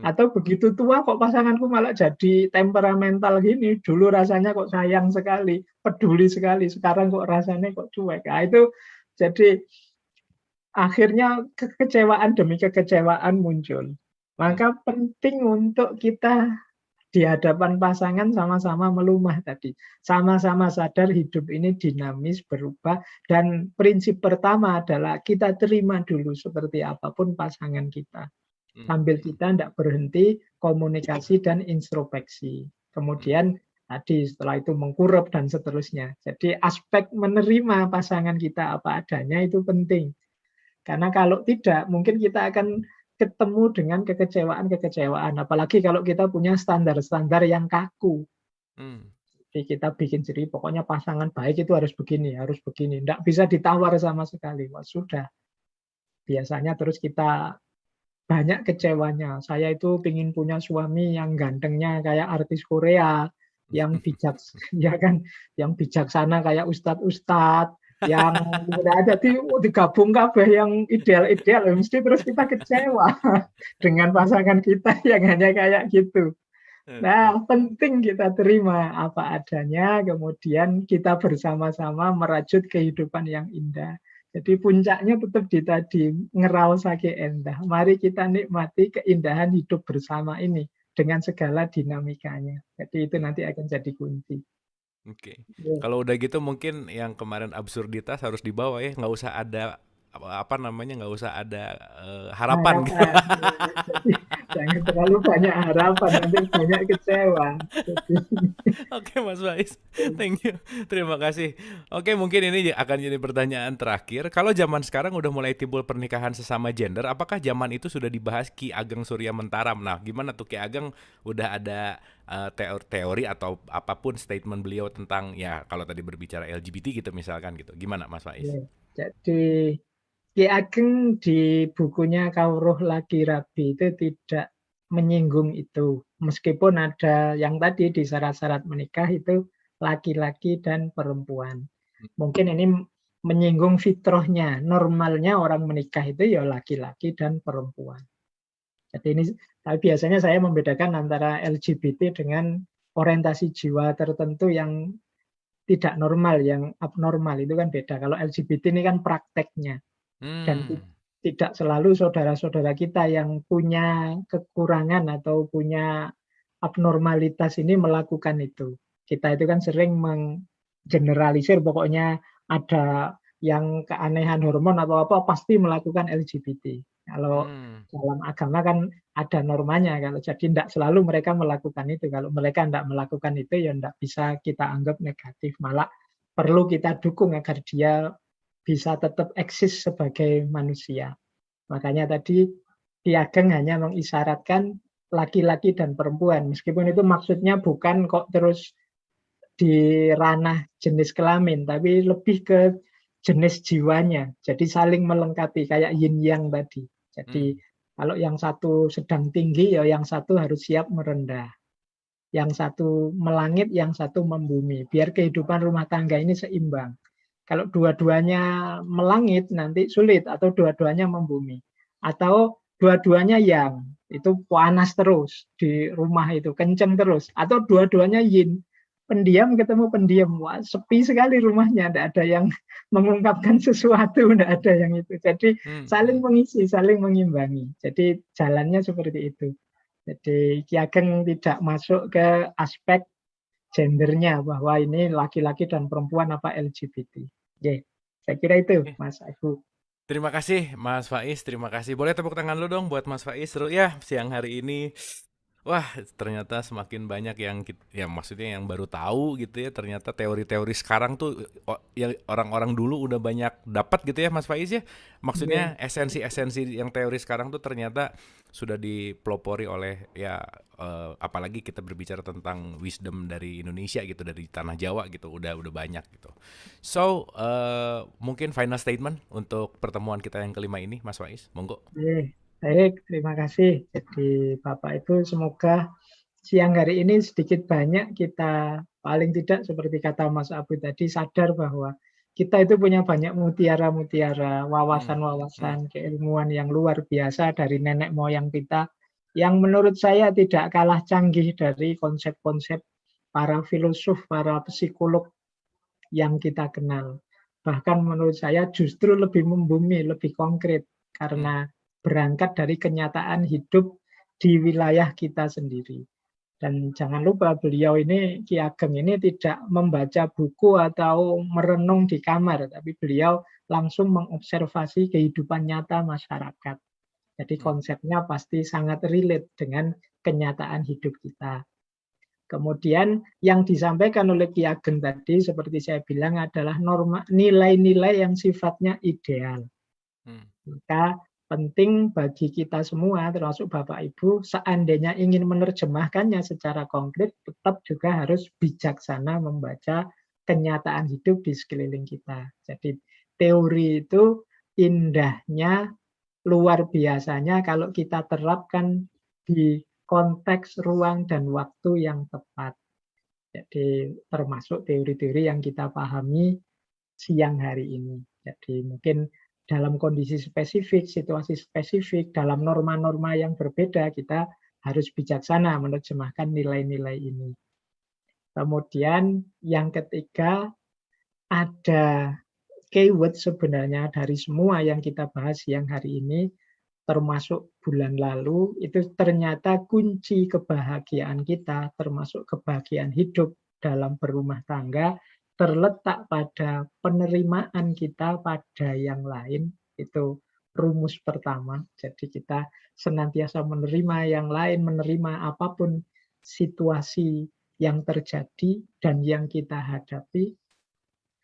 Hmm. Atau begitu tua kok pasanganku malah jadi temperamental gini, dulu rasanya kok sayang sekali, peduli sekali, sekarang kok rasanya kok cuek. Nah, itu jadi akhirnya kekecewaan demi kekecewaan muncul. Hmm. Maka penting untuk kita di hadapan pasangan sama-sama melumah tadi. Sama-sama sadar hidup ini dinamis, berubah. Dan prinsip pertama adalah kita terima dulu seperti apapun pasangan kita. Sambil Hmm. kita tidak berhenti komunikasi dan introspeksi. Hmm. Kemudian tadi setelah itu mengkurep dan seterusnya. Jadi aspek menerima pasangan kita apa adanya itu penting. Karena kalau tidak, mungkin kita akan ketemu dengan kekecewaan-kekecewaan. Apalagi kalau kita punya standar-standar yang kaku. Hmm. Jadi kita bikin sendiri, pokoknya pasangan baik itu harus begini, harus begini. Tidak bisa ditawar sama sekali. Wah, sudah. Biasanya terus kita banyak kecewanya. Saya itu ingin punya suami yang gantengnya kayak artis Korea, yang bijak, ya kan, yang bijaksana kayak ustadz-ustadz, yang ada digabung kabeh yang ideal-ideal, mesti terus kita kecewa dengan pasangan kita yang hanya kayak gitu. Nah, penting kita terima apa adanya, kemudian kita bersama-sama merajut kehidupan yang indah. Jadi puncaknya tetap di tadi, ngeraosake endah. Mari kita nikmati keindahan hidup bersama ini dengan segala dinamikanya. Jadi itu nanti akan jadi kunci. Oke. Ya. Kalau udah gitu mungkin yang kemarin absurditas harus dibawa ya, nggak usah ada apa namanya, nggak usah ada harapan. Harapan. Ya. Jadi jangan terlalu banyak harapan, nanti banyak kecewa. Jadi, Oke Mas Faiz, thank you, terima kasih. Oke, mungkin ini akan jadi pertanyaan terakhir. Kalau zaman sekarang udah mulai timbul pernikahan sesama gender, apakah zaman itu sudah dibahas Ki Ageng Surya Mentaram? Nah, gimana tuh Ki Ageng udah ada teori atau apapun statement beliau tentang ya kalau tadi berbicara LGBT gitu misalkan gitu. Gimana Mas Faiz? ya. Jadi Ki Ageng di bukunya Kawruh Lagi Rabi itu tidak menyinggung itu. Meskipun ada yang tadi di syarat-syarat menikah itu laki-laki dan perempuan. Mungkin ini menyinggung fitrahnya. Normalnya orang menikah itu ya laki-laki dan perempuan. Jadi ini, tapi biasanya saya membedakan antara LGBT dengan orientasi jiwa tertentu yang tidak normal, yang abnormal itu kan beda. Kalau LGBT ini kan prakteknya. Dan Hmm. tidak selalu saudara-saudara kita yang punya kekurangan atau punya abnormalitas ini melakukan itu. Kita itu kan sering generalisir pokoknya ada yang keanehan hormon atau apa pasti melakukan LGBT. Kalau dalam agama kan ada normanya, kalau jadi tidak selalu mereka melakukan itu. Kalau mereka tidak melakukan itu ya tidak bisa kita anggap negatif, malah perlu kita dukung agar dia bisa tetap eksis sebagai manusia. Makanya tadi Ki Ageng hanya mengisyaratkan laki-laki dan perempuan, meskipun itu maksudnya bukan kok terus di ranah jenis kelamin, tapi lebih ke jenis jiwanya. Jadi saling melengkapi, kayak yin yang tadi. Jadi kalau yang satu sedang tinggi, ya yang satu harus siap merendah. Yang satu melangit, yang satu membumi. Biar kehidupan rumah tangga ini seimbang. Kalau dua-duanya melangit, nanti sulit. Atau dua-duanya membumi. Atau dua-duanya yang, itu panas terus di rumah itu, kenceng terus. Atau dua-duanya yin, pendiam ketemu pendiam. Wah, sepi sekali rumahnya, tidak ada yang mengungkapkan sesuatu, tidak ada yang itu. Jadi saling mengisi, saling mengimbangi. Jadi jalannya seperti itu. Jadi Ki Ageng tidak masuk ke aspek gendernya, bahwa ini laki-laki dan perempuan apa LGBT. Oke, saya kira itu Mas Agus. Terima kasih Mas Faiz, terima kasih. Boleh tepuk tangan lu dong buat Mas Faiz. Seru ya siang hari ini. Wah, ternyata semakin banyak yang maksudnya yang baru tahu gitu ya. Ternyata teori-teori sekarang tuh yang orang-orang dulu udah banyak dapat gitu ya Mas Faiz ya. Maksudnya esensi-esensi yang teori sekarang tuh ternyata sudah dipelopori oleh ya apalagi kita berbicara tentang wisdom dari Indonesia gitu, dari tanah Jawa gitu, udah banyak gitu. So, mungkin final statement untuk pertemuan kita yang kelima ini Mas Faiz, monggo. Baik, terima kasih. Jadi Bapak Ibu, semoga siang hari ini sedikit banyak kita paling tidak seperti kata Mas Abu tadi sadar bahwa kita itu punya banyak mutiara-mutiara, wawasan-wawasan keilmuan yang luar biasa dari nenek moyang kita, yang menurut saya tidak kalah canggih dari konsep-konsep para filosof, para psikolog yang kita kenal. Bahkan menurut saya justru lebih membumi, lebih konkret, karena berangkat dari kenyataan hidup di wilayah kita sendiri. Dan jangan lupa beliau ini, Ki Ageng ini tidak membaca buku atau merenung di kamar, tapi beliau langsung mengobservasi kehidupan nyata masyarakat. Jadi konsepnya pasti sangat relate dengan kenyataan hidup kita. Kemudian yang disampaikan oleh Ki Ageng tadi, seperti saya bilang, adalah nilai-nilai yang sifatnya ideal. Maka penting bagi kita semua, termasuk Bapak Ibu, seandainya ingin menerjemahkannya secara konkret, tetap juga harus bijaksana membaca kenyataan hidup di sekeliling kita. Jadi teori itu indahnya, luar biasanya kalau kita terapkan di konteks ruang dan waktu yang tepat. Jadi termasuk teori-teori yang kita pahami siang hari ini. Jadi mungkin dalam kondisi spesifik, situasi spesifik, dalam norma-norma yang berbeda, kita harus bijaksana menerjemahkan nilai-nilai ini. Kemudian yang ketiga, ada keyword sebenarnya dari semua yang kita bahas siang hari ini, termasuk bulan lalu, itu ternyata kunci kebahagiaan kita, termasuk kebahagiaan hidup dalam berumah tangga, terletak pada penerimaan kita pada yang lain. Itu rumus pertama. Jadi kita senantiasa menerima yang lain, menerima apapun situasi yang terjadi dan yang kita hadapi.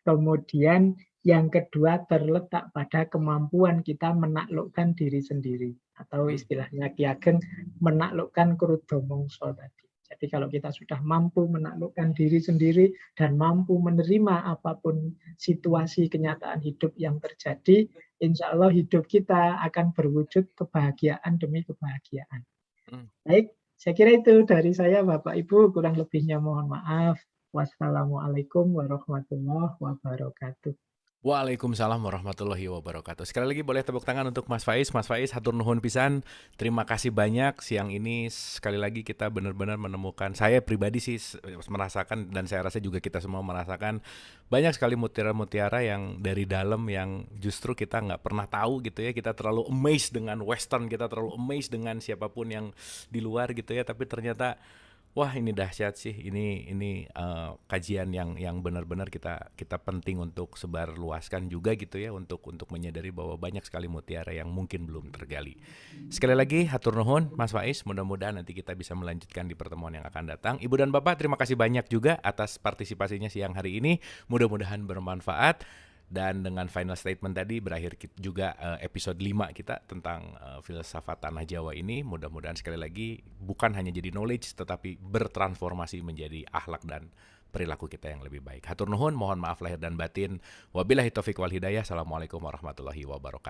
Kemudian yang kedua terletak pada kemampuan kita menaklukkan diri sendiri. Atau istilahnya Ki Ageng menaklukkan krudo mongso tadi. Jadi kalau kita sudah mampu menaklukkan diri sendiri dan mampu menerima apapun situasi kenyataan hidup yang terjadi, insya Allah hidup kita akan berwujud kebahagiaan demi kebahagiaan. Baik, saya kira itu dari saya Bapak Ibu, kurang lebihnya mohon maaf. Wassalamualaikum warahmatullahi wabarakatuh. Waalaikumsalam warahmatullahi wabarakatuh. Sekali lagi boleh tepuk tangan untuk Mas Faiz. Mas Faiz, hatur nuhun pisan. Terima kasih banyak siang ini. Sekali lagi kita benar-benar menemukan, saya pribadi sih merasakan, dan saya rasa juga kita semua merasakan banyak sekali mutiara-mutiara yang dari dalam yang justru kita nggak pernah tahu gitu ya. Kita terlalu amazed dengan Western, kita terlalu amazed dengan siapapun yang di luar gitu ya. Tapi ternyata Wah, ini dahsyat sih. Ini kajian yang benar-benar kita penting untuk sebar luaskan juga gitu ya, untuk menyadari bahwa banyak sekali mutiara yang mungkin belum tergali. Sekali lagi hatur nuhun Mas Faiz, mudah-mudahan nanti kita bisa melanjutkan di pertemuan yang akan datang. Ibu dan Bapak, terima kasih banyak juga atas partisipasinya siang hari ini. Mudah-mudahan bermanfaat. Dan dengan final statement tadi berakhir juga episode 5 kita tentang filsafat tanah Jawa ini. Mudah-mudahan sekali lagi bukan hanya jadi knowledge, tetapi bertransformasi menjadi akhlak dan perilaku kita yang lebih baik. Hatur nuhun, mohon maaf lahir dan batin. Wabillahi taufiq wal hidayah. Assalamualaikum warahmatullahi wabarakatuh.